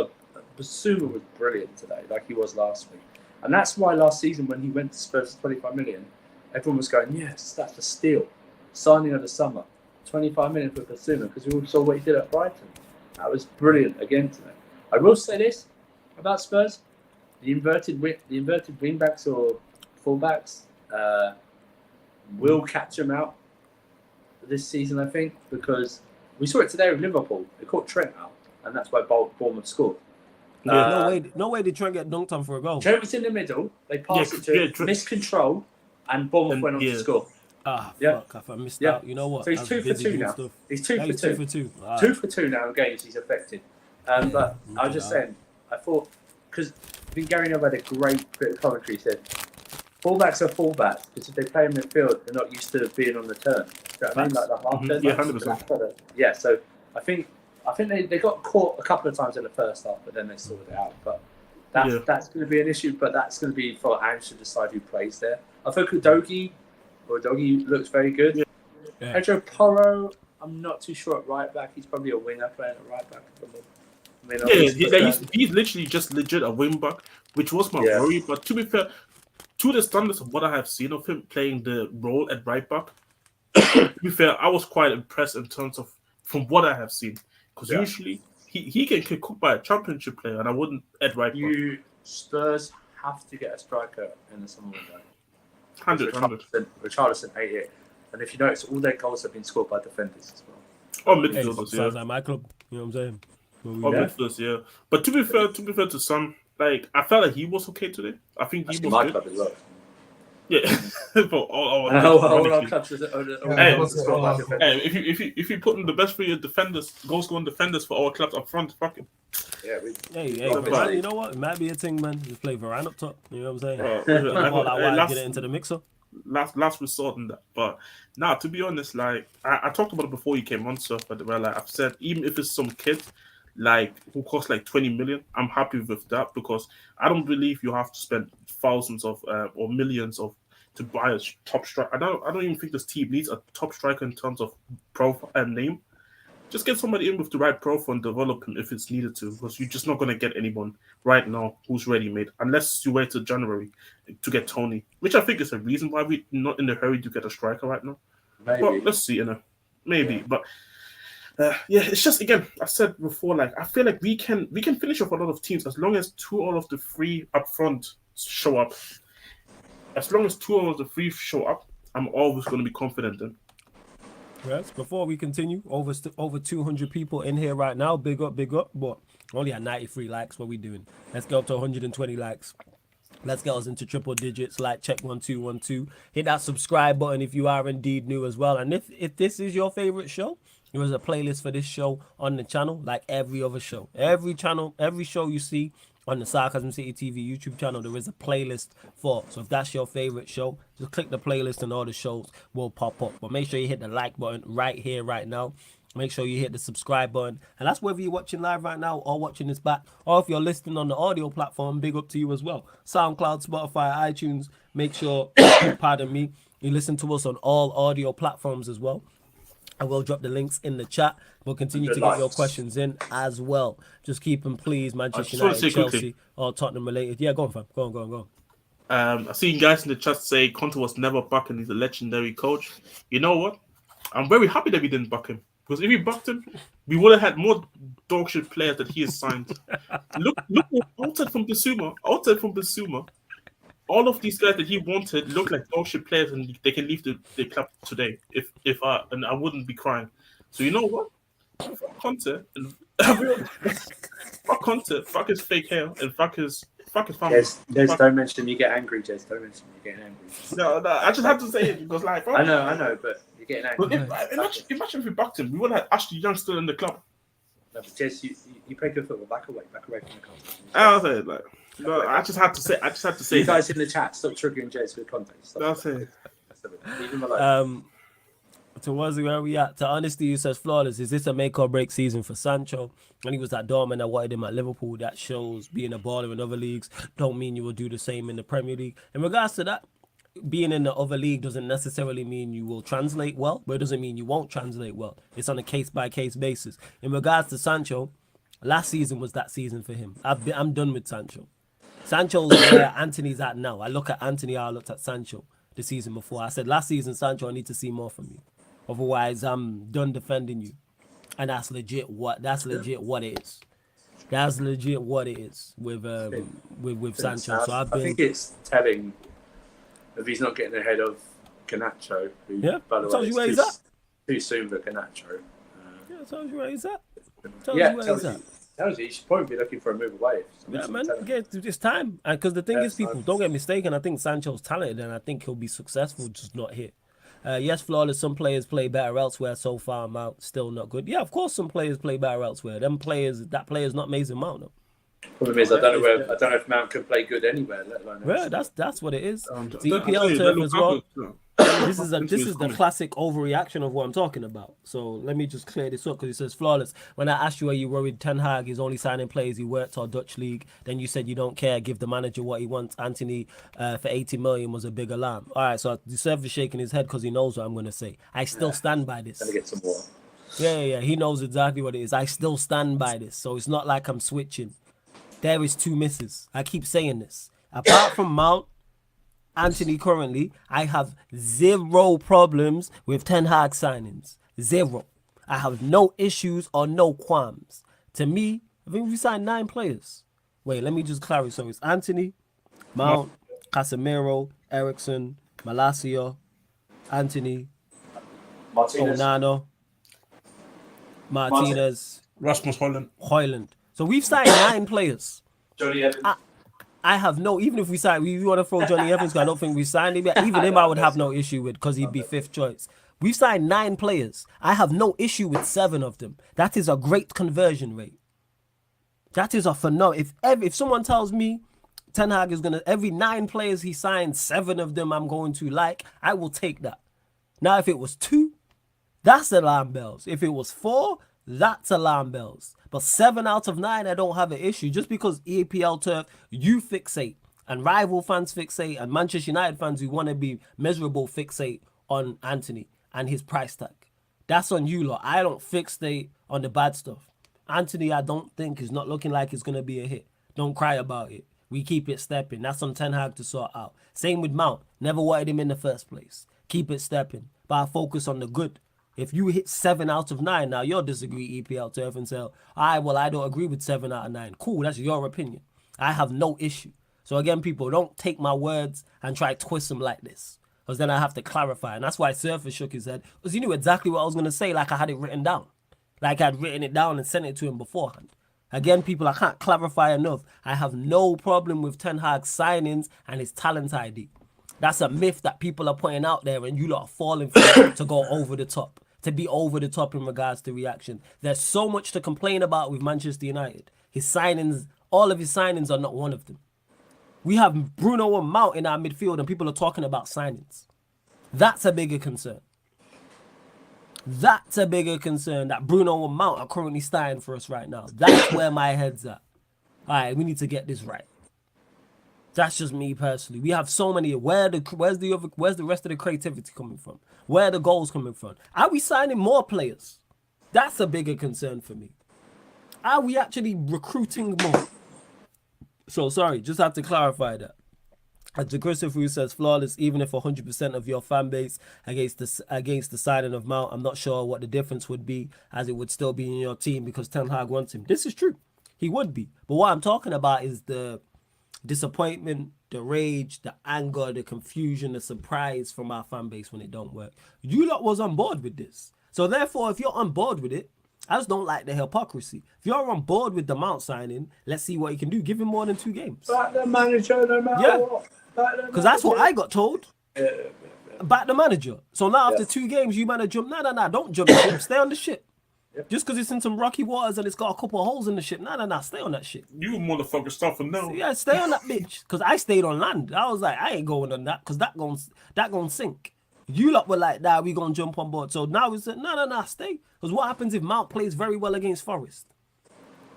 brilliant today, like he was last week. And that's why last season when he went to Spurs for 25 million, everyone was going, yes, that's a steal. Signing of the summer. 25 million for Basuma, because we all saw what he did at Brighton. That was brilliant again today. I will say this, About Spurs, the inverted wing backs or fullbacks will catch them out this season, I think, because we saw it today with Liverpool. They caught Trent out, and that's why Bournemouth scored. No way did Trent get dunked on for a goal. Trent was in the middle. They passed it to missed control, and Bournemouth went on to score. Fuck! I missed out. You know what? So he's 2 for 2 now. Stuff. He's 2 for 2. 2 for 2. 2 for 2 now in games he's affected. But I was just saying, I thought, because I think Gary Neville had a great bit of commentary. He said, fullbacks are fullbacks, because if they play in midfield, they're not used to being on the turn. Do you know what I mean? Like the half turn. Yeah, 100%. Yeah, so I think they got caught a couple of times in the first half, but then they sorted it out. But that's going to be an issue, but that's going to be for Ange to decide who plays there. I think Udogie looks very good. Yeah. Pedro Porro, I'm not too sure at right back. He's probably a winger playing at right back. He's literally just legit a wing back, which was my worry. But to be fair, to the standards of what I have seen of him playing the role at right back, to be fair, I was quite impressed in terms of from what I have seen. Because usually he can get cooked by a championship player, and I wouldn't at right back. Spurs have to get a striker in the summer window. 100. Richarlison ate it. And if you notice, all their goals have been scored by defenders as well. Oh, midfielders, sounds like my club. You know what I'm saying? Midfielders, yeah. But to be fair to Sam, like I felt like he was okay today. I think he was my good. club as well. Yeah, but all our clubs if you put in the best for your defenders, goal scoring defenders for our clubs up front, fuck it. Yeah, Varane, you know what? It might be a thing, man. Just play Varane up top. You know what I'm saying? Get it into the mixer. Last resort in that. But now, to be honest, like I talked about it before you came on, so but like I've said, even if it's some kid like who costs like 20 million, I'm happy with that because I don't believe you have to spend thousands of or millions of to buy a top striker. I don't even think this team needs a top striker in terms of profile and name. Just get somebody in with the right profile and develop him if it's needed to, because you're just not going to get anyone right now who's ready-made unless you wait till January to get Tony, which I think is a reason why we're not in a hurry to get a striker right now. Maybe. But let's see, maybe. Yeah. But it's just, again, I said before, like I feel like we can finish off a lot of teams as long as 2 out of the 3 up front show up. As long as 2 out of the 3 show up, I'm always going to be confident in. Yes, before we continue, over 200 people in here right now. Big up. But only at 93 likes. What we doing? Let's go up to 120 likes. Let's get us into triple digits. Like, check 1212. Hit that subscribe button if you are indeed new as well. And if this is your favorite show, there is a playlist for this show on the channel, like every other show. Every show you see on the Sarcasm City TV YouTube channel, there is a playlist for. So if that's your favorite show, just click the playlist and all the shows will pop up. But make sure you hit the like button right here, right now. Make sure you hit the subscribe button. And that's whether you're watching live right now or watching this back. Or if you're listening on the audio platform, big up to you as well. SoundCloud, Spotify, iTunes. Make sure, pardon me, you listen to us on all audio platforms as well. I will drop the links in the chat. We'll continue to get your questions in as well. Just keep them, please. Manchester United, Chelsea, or Tottenham related. Yeah, go on, fam. Go on. I see you guys in the chat say Conte was never back and he's a legendary coach. You know what? I'm very happy that we didn't back him. Because if we backed him, we would have had more dog shit players that he has signed. Look outside from Bissouma, all of these guys that he wanted look like dog shit players, and they can leave the club today. And I wouldn't be crying. So you know what? Fuck Conte, fuck his fake hair, and fuck his family. Jez, don't mention you get angry, Jez. Don't mention you getting angry. No, I just have to say it because, like, bro, I know, but you're getting angry. Imagine if we backed him, we would have had Ashley Young still in the club. No, but Jez, you play good football. Back away from the club. I'll say it, like. No, I just had to say. You guys in the chat, stop triggering Jez with context. That's it. Leave him alone. Towards where we at? To Honesty, you says flawless. Is this a make or break season for Sancho? When he was at Dortmund, I wanted him at Liverpool. That shows being a baller in other leagues don't mean you will do the same in the Premier League. In regards to that, being in the other league doesn't necessarily mean you will translate well, but it doesn't mean you won't translate well. It's on a case-by-case basis. In regards to Sancho, last season was that season for him. I'm done with Sancho. Sancho's where Anthony's at now. I look at Anthony, I looked at Sancho the season before. I said, last season, Sancho, I need to see more from you. Otherwise, I'm done defending you. And that's legit what it is. That's legit what it is with Sancho. So I think it's telling if he's not getting ahead of Canacho, who, by the tells you where way, he's at. too soon for Canacho. Yeah, tells you where he's at. Tells you he should probably be looking for a move away. Yeah, man. Again, it's time. And because the thing is, people, don't get mistaken, I think Sancho's talented and I think he'll be successful, just not here. Yes, flawless. Some players play better elsewhere. So far, Mount still not good. Yeah, of course, some players play better elsewhere. That player's not Mason Mount. No. Problem is, I don't know if Mount can play good anywhere, let alone. Yeah, that's what it is. The EPL turf as well. This is the classic overreaction of what I'm talking about. So let me just clear this up because it says flawless. When I asked you, are you worried Ten Hag is only signing players he worked or Dutch league? Then you said you don't care. Give the manager what he wants. Anthony for 80 million was a big alarm. All right, so the server shaking his head because he knows what I'm going to say. I still stand by this. Gonna get some more. Yeah. He knows exactly what it is. I still stand by this. So it's not like I'm switching. There is 2 misses. I keep saying this. Apart from Mount, Anthony currently, I have 0 problems with Ten Hag signings. 0. I have no issues or no qualms. To me, I think we signed 9 players. Wait, let me just clarify. So it's Anthony, Mount, Casemiro, Ericsson, Malacia, Anthony, Onana, Martinez, Rasmus Højlund. So we've signed 9 players. Johnny Evans. I have no, even if we want to throw Johnny Evans, 'cause I don't think we signed him yet. Even him, I would have no issue with because he'd be 5th choice. We've signed 9 players. I have no issue with 7 of them. That is a great conversion rate. That is a phenomenal. If someone tells me Ten Hag is gonna every 9 players he signs, 7 of them I'm going to like, I will take that. Now, if it was 2, that's alarm bells. If it was 4, that's alarm bells. But 7 out of 9, I don't have an issue. Just because EPL turf, you fixate, and rival fans fixate, and Manchester United fans who want to be miserable fixate on Anthony and his price tag. That's on you lot. I don't fixate on the bad stuff. Anthony, I don't think is not looking like it's going to be a hit. Don't cry about it. We keep it stepping. That's on Ten Hag to sort out. Same with Mount. Never wanted him in the first place. Keep it stepping. But I focus on the good. If you hit 7 out of 9, now you'll disagree EPL turf and say, I don't agree with 7 out of 9. Cool, that's your opinion. I have no issue. So again, people, don't take my words and try to twist them like this. Because then I have to clarify. And that's why Surfer shook his head. Because he knew exactly what I was going to say, like I had it written down. Like I'd written it down and sent it to him beforehand. Again, people, I can't clarify enough. I have no problem with Ten Hag's signings and his talent ID. That's a myth that people are pointing out there and you lot are falling for it to go over the top. To be over the top in regards to reaction. There's so much to complain about with Manchester United. His signings, all of his signings are not one of them. We have Bruno and Mount in our midfield and people are talking about signings. That's a bigger concern. That's a bigger concern that Bruno and Mount are currently starting for us right now. That's where my head's at. All right, we need to get this right. That's just me personally. We have so many. Where's the rest of the creativity coming from? Where are the goals coming from? Are we signing more players? That's a bigger concern for me. Are we actually recruiting more? So sorry, just have to clarify that. As the Christopher who says flawless, even if 100% of your fan base against the signing of Mount, I'm not sure what the difference would be, as it would still be in your team because Ten Hag wants him. This is true. He would be. But what I'm talking about is the disappointment, the rage, the anger, the confusion, the surprise from our fan base when it don't work. You lot was on board with this. So therefore, if you're on board with it, I just don't like the hypocrisy. If you're on board with the Mount signing, let's see what he can do. Give him more than 2 games. Back the manager, no matter what. Because that's what I got told. Back the manager. So now after 2 games, you man to jump. Nah, don't jump the ship. Stay on the ship. Yep. Just because it's in some rocky waters and it's got a couple of holes in the ship. Nah, stay on that shit. You motherfucker stuff now. Yeah, stay on that bitch. Because I stayed on land. I was like, I ain't going on that because that gon' sink. You lot were like, nah, we gonna jump on board. So now we said, nah, stay. Because what happens if Mount plays very well against Forest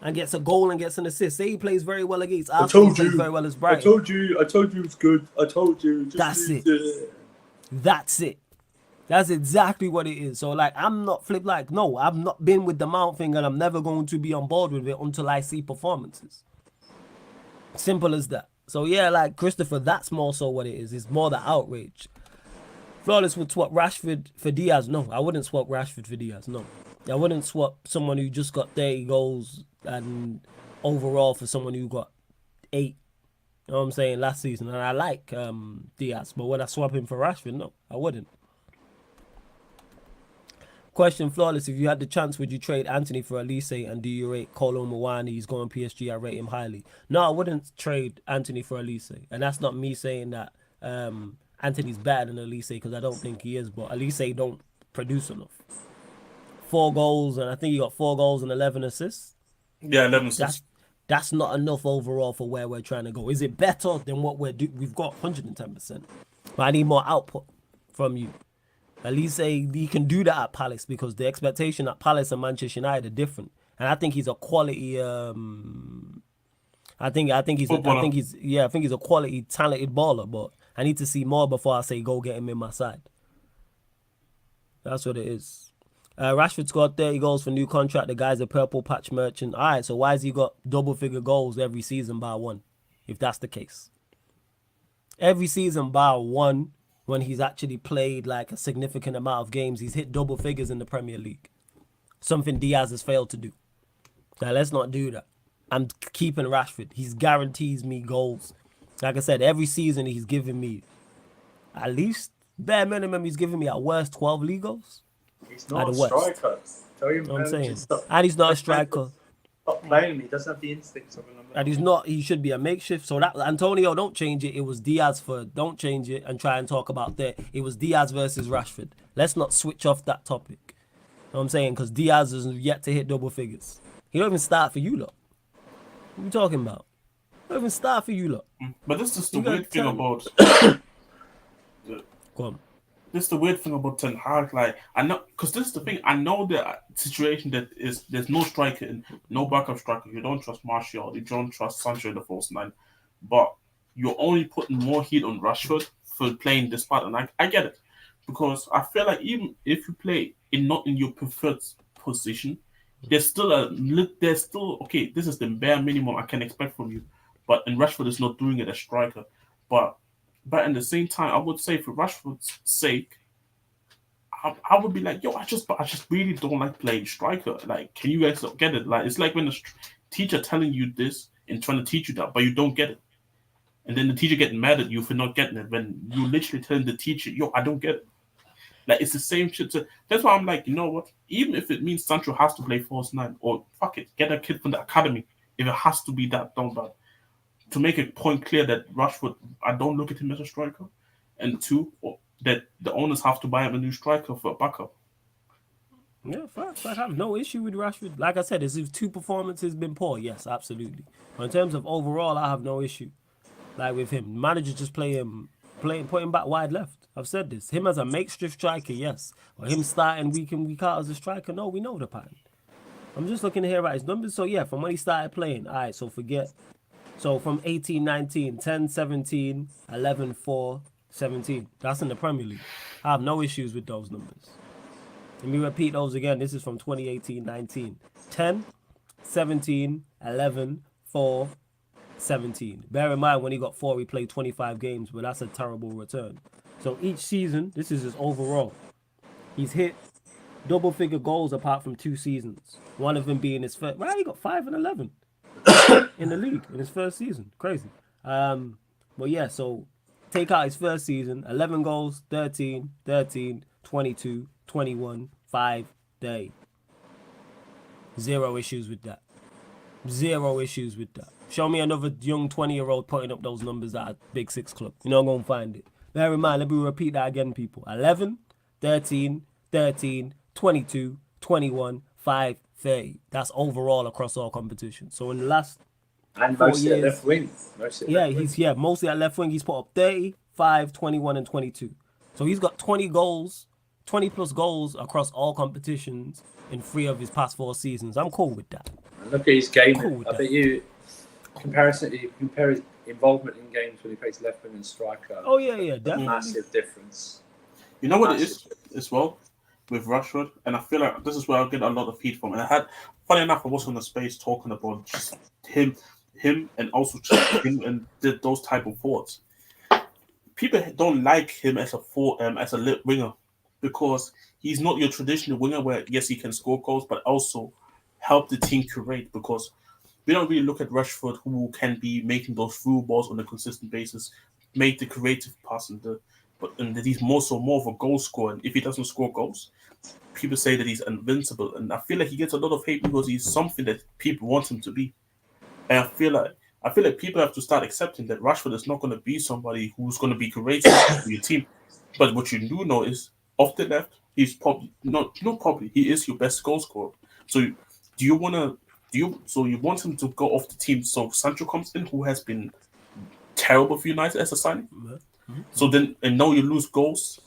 and gets a goal and gets an assist? Say he plays very well against Arsenal, plays very well as Brighton. I told you it's good. I told you. That's it. That's exactly what it is. So, like, I'm not no, I've not been with the Mount thing and I'm never going to be on board with it until I see performances. Simple as that. So, yeah, like, Christopher, that's more so what it is. It's more the outrage. Flawless would swap Rashford for Diaz. No, I wouldn't swap Rashford for Diaz. No. I wouldn't swap someone who just got 30 goals and overall for someone who got 8. You know what I'm saying? Last season, and I like Diaz, but would I swap him for Rashford? No, I wouldn't. Question flawless: if you had the chance, would you trade Anthony for Elise, and do you rate Kolo Muani? He's going PSG. I rate him highly. No, I wouldn't trade Anthony for Elise, and that's not me saying that Anthony's better than Elise, because I don't think he is. But Elise don't produce enough. 4 goals, and I think he got 4 goals and 11 assists. Yeah, 11 assists. That's not enough overall for where we're trying to go. Is it better than what we've got 110%? But I need more output from you. At least he can do that at Palace, because the expectation at Palace and Manchester United are different. And I think he's a quality. I think he's a quality, talented baller. But I need to see more before I say go get him in my side. That's what it is. Rashford scored 30 goals for new contract. The guy's a purple patch merchant. All right, so why has he got double-figure goals every season by 1, if that's the case? Every season by 1, when he's actually played like a significant amount of games, he's hit double figures in the Premier League. Something Diaz has failed to do. Now, let's not do that. I'm keeping Rashford. He guarantees me goals. Like I said, every season he's giving me, at least, bare minimum, he's giving me at worst 12 league goals. He's not a striker. Tell him, I'm saying. And he's not a striker. Stop playing him. He doesn't have the instincts of an American. And he's not. He should be a makeshift. So that Antonio, don't change it. It was Diaz for. Don't change it and try and talk about that. It was Diaz versus Rashford. Let's not switch off that topic. You know what I'm saying? Because Diaz is yet to hit double figures. He don't even start for you lot. What are you talking about? He don't even start for you lot. But this is the weird thing about. Go on. This is the weird thing about Ten Hag. Like, I know, because this is the thing. I know the situation that is there's no striker and no backup striker. You don't trust Martial. You don't trust Sancho in the false 9. But you're only putting more heat on Rashford for playing this part. And I get it. Because I feel like even if you play not in your preferred position, there's still okay, this is the bare minimum I can expect from you. But and Rashford is not doing it as striker. But at the same time, I would say for Rashford's sake, I would be like, yo, I just really don't like playing striker. Like, can you guys get it? Like, it's like when a teacher telling you this and trying to teach you that, but you don't get it. And then the teacher getting mad at you for not getting it when you literally telling the teacher, yo, I don't get it. Like, it's the same shit. So that's why I'm like, you know what? Even if it means Sancho has to play false 9, or fuck it, get a kid from the academy. If it has to be that, don't bad. To make a point clear that Rashford, I don't look at him as a striker. And 2, that the owners have to buy him a new striker for a backup. Yeah, facts. I have no issue with Rashford. Like I said, his 2 performances been poor. Yes, absolutely. But in terms of overall, I have no issue. Like with him, manager just put him back wide left. I've said this. Him as a makeshift striker, yes. Or him starting week in, week out as a striker, no, we know the pattern. I'm just looking here at his numbers. So yeah, from when he started playing, all right, so forget. So from 18, 19, 10, 17, 11, 4, 17. That's in the Premier League. I have no issues with those numbers. Let me repeat those again. This is from 2018-19. 10, 17, 11, 4, 17. Bear in mind, when he got 4, he played 25 games, but that's a terrible return. So each season, this is his overall. He's hit double-figure goals apart from 2 seasons. One of them being his first. Right, he got 5 and 11 in the league in his first season. Crazy. But yeah, so take out his first season, 11 goals, 13, 22, 21, 5, 30. 0 issues with that. 0 issues with that. Show me another young 20-year-old putting up those numbers at a Big 6 club. You're not going to find it. Bear in mind, let me repeat that again, people. 11, 13, 22, 21, 5, 30. That's overall across all competitions. So in the last and 4 mostly years, at left wing. Mostly at left wing. He's put up 30, 5, 21, and 22. So he's got 20 plus goals across all competitions in 3 of his past 4 seasons. I'm cool with that. And look at his game. I bet you compare his involvement in games when he plays left wing and striker. Oh yeah, definitely. Massive difference. You know what it is as well with Rashford, and I feel like this is where I get a lot of feed from. And funny enough, I was on the space talking about just him, and also just him and those type of forwards. People don't like him as a lit winger because he's not your traditional winger where yes he can score goals, but also help the team curate. Because we don't really look at Rashford, who can be making those through balls on a consistent basis, make the creative pass, and he's more of a goal scorer. And if he doesn't score goals, people say that he's invincible. And I feel like he gets a lot of hate because he's something that people want him to be. And I feel like people have to start accepting that Rashford is not going to be somebody who's going to be courageous for your team. But what you do know is, off the left, he's probably he is your best goal scorer. So you want him to go off the team so Sancho comes in, who has been terrible for United as a signing. Mm-hmm. So then, and now you lose goals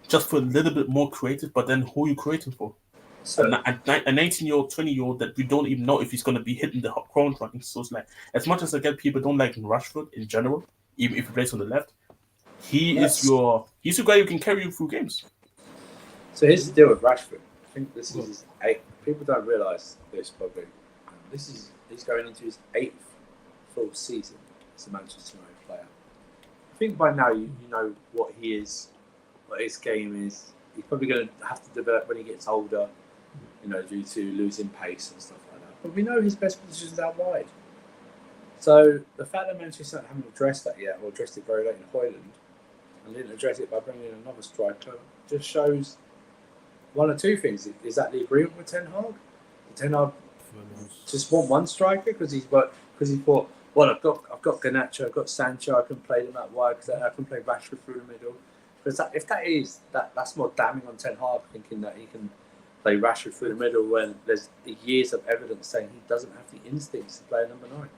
just for a little bit more creative, but then who are you creating for? So, A 19-year-old, 20-year-old that we don't even know if he's going to be hitting the ground running. So it's like, as much as I get people don't like Rashford in general, even if he plays on the left, he's your guy who can carry you through games. So here's the deal with Rashford. I think this is his eighth. People don't realise this probably. He's going into his 8th full season as a Manchester United player. I think by now you know what he is, what his game is. He's probably going to have to develop when he gets older, due to losing pace and stuff like that. But we know his best position is out wide. So the fact that Manchester United haven't addressed that yet, or addressed it very late in Hoyland, and didn't address it by bringing in another striker, just shows one or two things. Is that the agreement with Ten Hag? Ten Hag just want one striker because he thought, well, I've got Garnacho, I've got Sancho, I can play them out wide because I can play Rashford through the middle. Because that's more damning on Ten Hag, thinking that he can play Rashford through the middle when there's years of evidence saying he doesn't have the instincts to play number 9.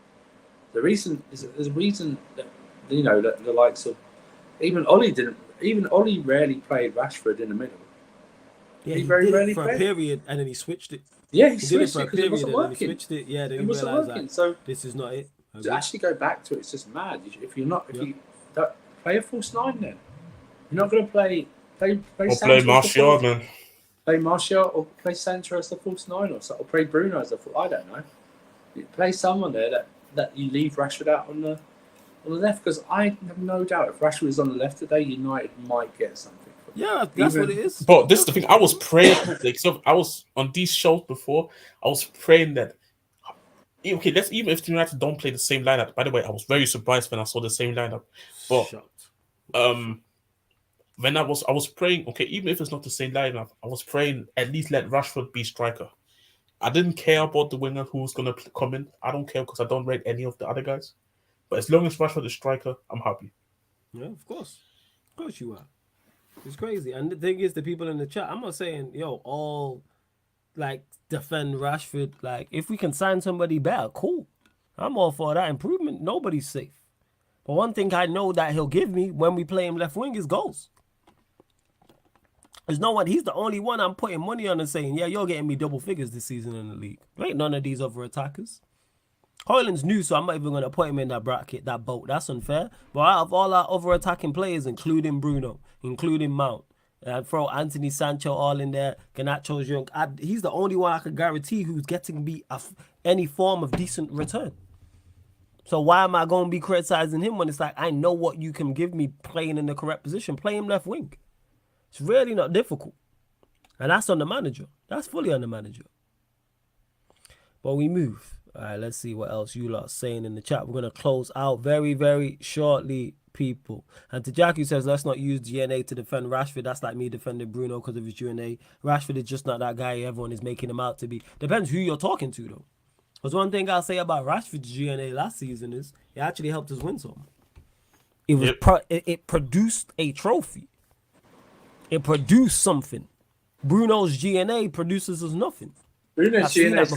There's a reason that that the likes of even Ollie rarely played Rashford in the middle. Yeah, he very did rarely it for played a period and then he switched it. Yeah, he did it switched for a it because it period wasn't and then he working. switched it. Yeah, then It he wasn't realized working. that So this is not it. to actually go back to it, it's just mad. If you don't play a false 9, then you're not going to play Or Sancho play as the Martial, false- man. Play Martial or play Sancho as the false 9 or play Bruno as the false. I don't know. You play someone there that you leave Rashford out on the left, because I have no doubt if Rashford was on the left today, United might get something. Yeah, that's what it is. But this is the thing. I was praying. So I was on these shows before. I was praying that. Okay, let's even if United don't play the same lineup. By the way, I was very surprised when I saw the same lineup. But Shocked. when I was praying, okay, even if it's not the same lineup, I was praying at least let Rashford be striker. I didn't care about the winger who's gonna come in. I don't care because I don't rate any of the other guys. But as long as Rashford is striker, I'm happy. Yeah, of course you are. It's crazy. And the thing is, the people in the chat, I'm not saying all like defend Rashford. Like, if we can sign somebody better, cool. I'm all for that improvement. Nobody's safe. But one thing I know that he'll give me when we play him left wing is goals. There's no one. He's the only one I'm putting money on and saying, yeah, you're getting me double figures this season in the league. There ain't none of these other attackers. Hoyland's new, so I'm not even going to put him in that bracket, that boat. That's unfair. But out of all our other attacking players, including Bruno, including Mount, and throw Anthony Sancho all in there, Garnacho's young, he's the only one I can guarantee who's getting me any form of decent return. So why am I going to be criticizing him when it's like, I know what you can give me playing in the correct position? Play him left wing. It's really not difficult. And that's on the manager. That's fully on the manager. But we move. All right, let's see what else you lot are saying in the chat. We're going to close out very, very shortly, people. And to Jack, who says, let's not use DNA to defend Rashford. That's like me defending Bruno because of his DNA. Rashford is just not that guy everyone is making him out to be. Depends who you're talking to, though. Because one thing I'll say about Rashford's DNA last season is it actually helped us win some. It was it produced a trophy. It produced something. Bruno's DNA produces us nothing. Bruno's DNA's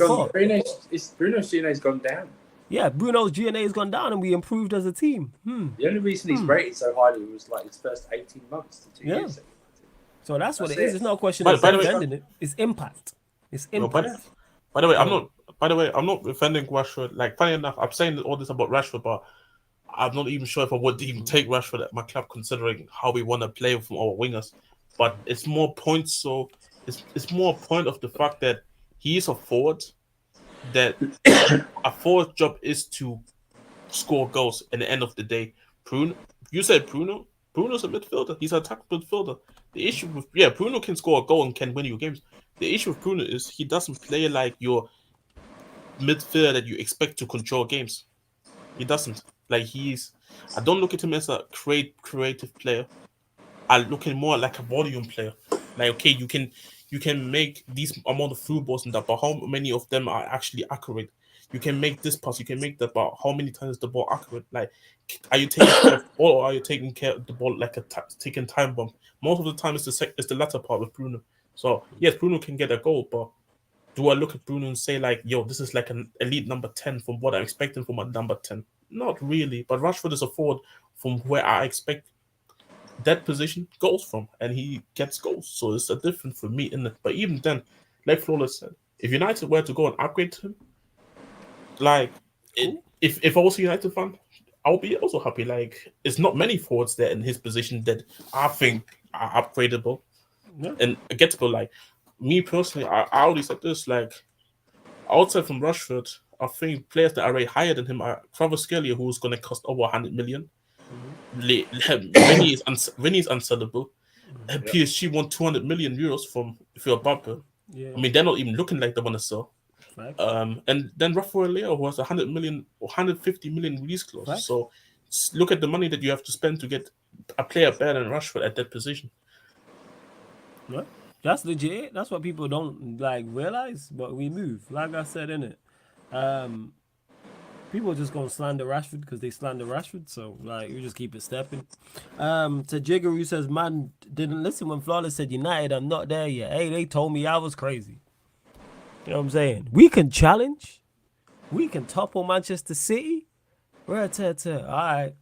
gone down. Yeah, Bruno's DNA has gone down and we improved as a team. The only reason he's rated so highly was like his first 18 months to 2 years. So that's what it is. It's not a question By of the way, defending it. It's impact. It's impact. By the way, I'm not defending Rashford. Like, funny enough, I'm saying all this about Rashford, but I'm not even sure if I would even take Rashford at my club, considering how we want to play from our wingers. But it's more points. So it's more a point of the fact that he is a forward. That a forward job is to score goals. At the end of the day, Bruno. You said Bruno. Bruno's a midfielder. He's an attack midfielder. The issue with Bruno can score a goal and can win you games. The issue with Bruno is he doesn't play like your midfielder that you expect to control games. He doesn't. Like I don't look at him as a creative player. I look at him more like a volume player. Like, okay, you can make these amount of through balls and that, but how many of them are actually accurate? You can make this pass, you can make that, but how many times is the ball accurate? Like, are you taking care of the ball, or are you taking care of the ball like taking time bomb? Most of the time, it's the latter part with Bruno. So yes, Bruno can get a goal, but do I look at Bruno and say like, yo, this is like an elite number 10 from what I'm expecting from a number 10? Not really, but Rashford is a forward from where I expect that position goals from, and he gets goals. So it's a different for me in it. But even then, like Flawless said, if United were to go and upgrade him, like if I was a United fan, I'll be also happy. Like, it's not many forwards there in his position that I think are upgradable and gettable. Like, me personally, I already said this, like, outside from Rashford, I think players that are way higher than him are Kvaratskhelia, who's going to cost over 100 million. Vinny is unsellable. PSG won 200 million euros from Phil Mbappe. I mean, they're not even looking like they want to sell. And then Rafael Leao, who has 100 million or 150 million release clause. So look at the money that you have to spend to get a player better than Rashford at that position. Yeah. That's legit. That's what people don't like realize, but we move. Like I said, innit? People are just gonna slander Rashford because they slander Rashford, so like you just keep it stepping. To Jigger, who says, "Man, didn't listen when Flawless said United. I'm not there yet. Hey, they told me I was crazy. You know what I'm saying? We can challenge. We can topple Manchester City. All right.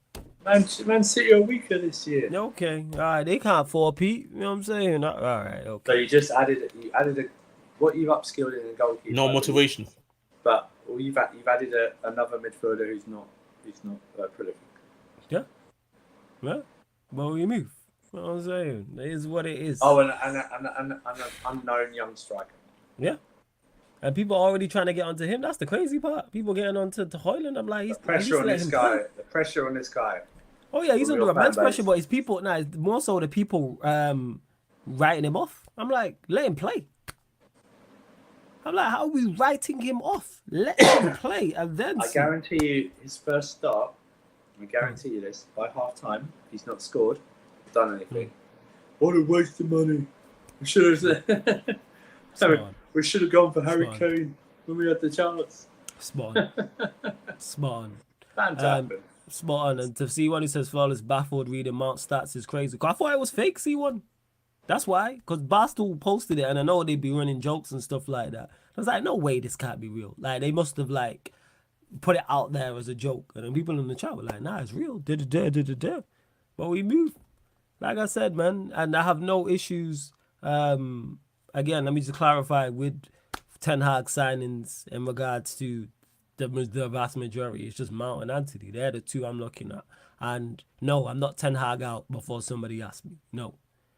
Man City are weaker this year. Okay. All right. They can't 4-peat. You know what I'm saying? All right. Okay. So you just added what you've upskilled in a goalkeeper. No motivation. But you've added another midfielder who's not prolific. Yeah. Well, we move. You know what I'm saying? It is what it is. Oh, and an unknown young striker. Yeah. And people are already trying to get onto him. That's the crazy part. People getting onto Højlund. I'm like, The pressure on this guy. Oh yeah, he's under immense pressure, but it's people now. It's more so the people writing him off. I'm like, let him play. I'm like, how are we writing him off? Let him play, and then I guarantee you, his first start. I guarantee you this. By half time, he's not scored, done anything. What a waste of money! We should have. We should have gone for Harry Kane when we had the chance. Spot on. Fantastic. Spot on. And to C1 who says Flawless baffled reading Mount stats is crazy. I thought it was fake, C1. That's why. Because Barstool posted it, and I know they'd be running jokes and stuff like that. I was like, no way this can't be real. Like, they must have, like, put it out there as a joke. And then people in the chat were like, nah, it's real. But we move. Like I said, man, and I have no issues. Again, let me just clarify with Ten Hag signings in regards to the vast majority. It's just Mount and Antony. They're the two I'm looking at. And no, I'm not Ten Hag out before somebody asks me. No.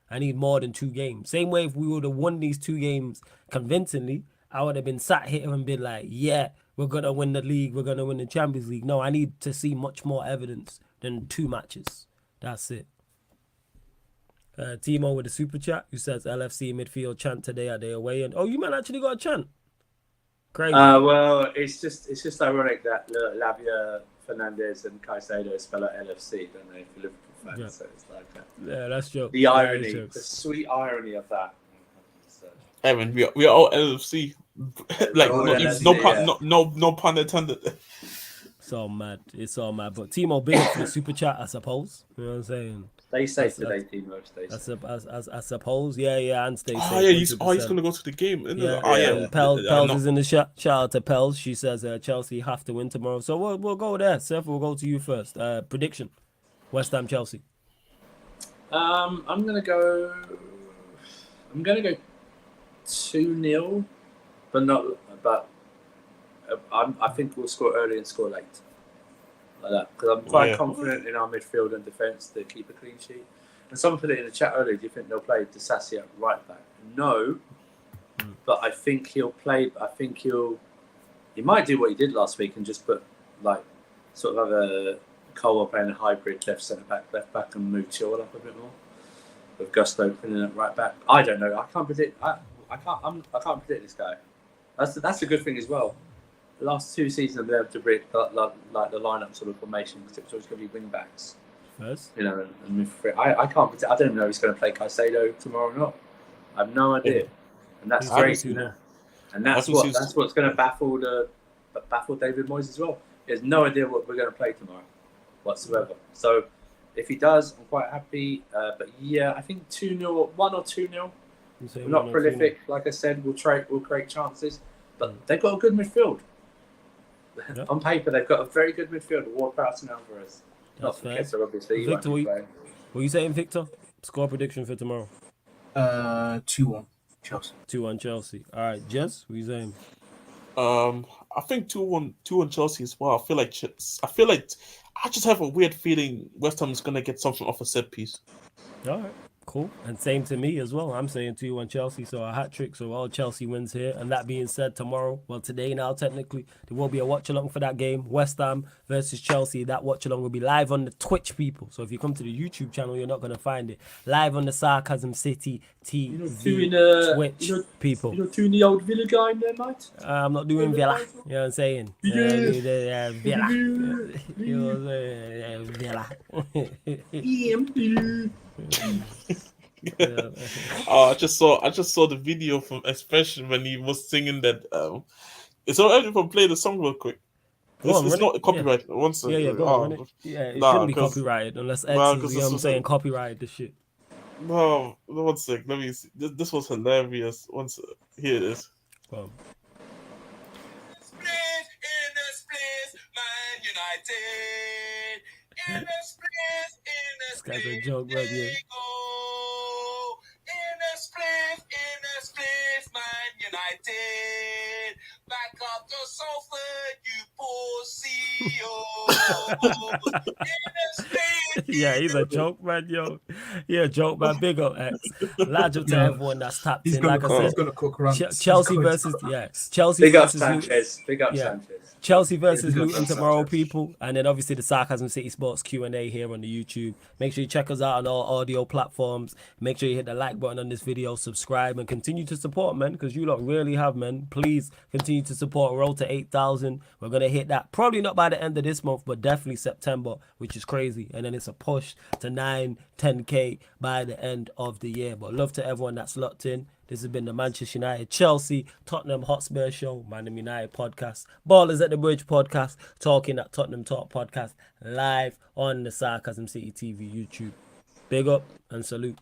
I need more than 2 games. Same way if we would have won these 2 games convincingly, I would have been sat here and been like, yeah, we're going to win the league. We're going to win the Champions League. No, I need to see much more evidence than 2 matches. That's it. Timo with a super chat who says LFC midfield chant today at the away end. Oh, you man actually got a chant. Crazy. Well, it's just ironic that Lavia, Fernandez, and Caicedo spell out LFC, don't they, for Liverpool fans? Yeah. So it's like yeah, that's joke. The irony, the sweet irony of that. Evan, we are all LFC. Like no pun intended. It's all mad. But Timo big up for the super chat, I suppose. You know what I'm saying? Stay safe today, Timo. Stay safe. I suppose. Yeah, and stay safe. Oh, yeah, he's gonna go to the game. Yeah. Pels is in the chat. Shout out to Pels. She says Chelsea have to win tomorrow. So we'll go there. Seth, we'll go to you first. Prediction: West Ham Chelsea. I'm gonna go 2-0, but I think we'll score early and score late. Like that, because I'm quite confident in our midfield and defence to keep a clean sheet. And someone put it in the chat earlier, do you think they'll play Disasi at right back? No, but I think he'll play. He might do what he did last week and just put sort of have a Cole playing a hybrid left back, and move Chilwell up a bit more with Gusto playing at right back. I don't know. I can't predict. I can't predict this guy. That's a good thing as well. last 2 seasons I've been able to bring like the lineup sort of formation because it's always going to be wing backs. First, You know, and I can't. I don't know if he's going to play Caicedo tomorrow or not. I have no idea, and that's He's great. too low. And that's what's going to baffle David Moyes as well. He has no idea what we're going to play tomorrow, whatsoever. So if he does, I'm quite happy. But yeah, I think 2-0, 1 or 2-0. We're not prolific, like I said. We'll create chances, but they've got a good midfield. Yeah. On paper, they've got a very good midfield. Ward-Prowse and Alvarez. That's fair. So obviously, Victor, what are you saying, Victor? Score prediction for tomorrow? 2-1 Chelsea. 2-1 Chelsea. All right, Jess, what are you saying? I think 2-1 Chelsea as well. I feel like I just have a weird feeling West Ham is gonna get something off a set piece. All right, cool. And same to me as well. I'm saying 2-1 Chelsea, so a hat trick. So all Chelsea wins here. And that being said, today now technically, there will be a watch along for that game. West Ham versus Chelsea. That watch along will be live on the Twitch, people. So if you come to the YouTube channel, you're not gonna find it live on the Sarcasm City TV Twitch, people. You're not doing the old Villa guy in there, mate? I'm not doing Villa. You know what I'm saying? Villa. You know what I'm saying? Villa. Oh, I just saw the video from Expression when he was singing that. It's alright if I play the song real quick. It's not copyrighted. Yeah. One second. Yeah, go on. It shouldn't be copyrighted unless X, you know what I'm saying, copyrighted the shit. No, 1 sec. Let me see. This was hilarious. Here it is. Wow. This guy's a joke, right here. Back up the sofa, you pussy. Yeah, he's a joke man, yo. Yeah, joke man. Big up, X. Large up to everyone that's tapped in. Like I said, he's gonna cook runs. Chelsea versus Chelsea Big up versus Sanchez. Big up Sanchez. Chelsea versus Luton tomorrow, people. And then obviously the Sarcasm City Sports Q&A here on the YouTube. Make sure you check us out on all audio platforms. Make sure you hit the like button on this video, subscribe, and continue to support, man, because you lot really have, man. Please continue to support. Road to 8,000. We're going to hit that. Probably not by the end of this month, but definitely September, which is crazy. And then it's a push to 10K by the end of the year. But love to everyone that's locked in. This has been the Manchester United, Chelsea, Tottenham Hotspur Show, Man United podcast, Ballers at the Bridge podcast, Talking at Tottenham Talk podcast, live on the Sarcasm City TV YouTube. Big up and salute.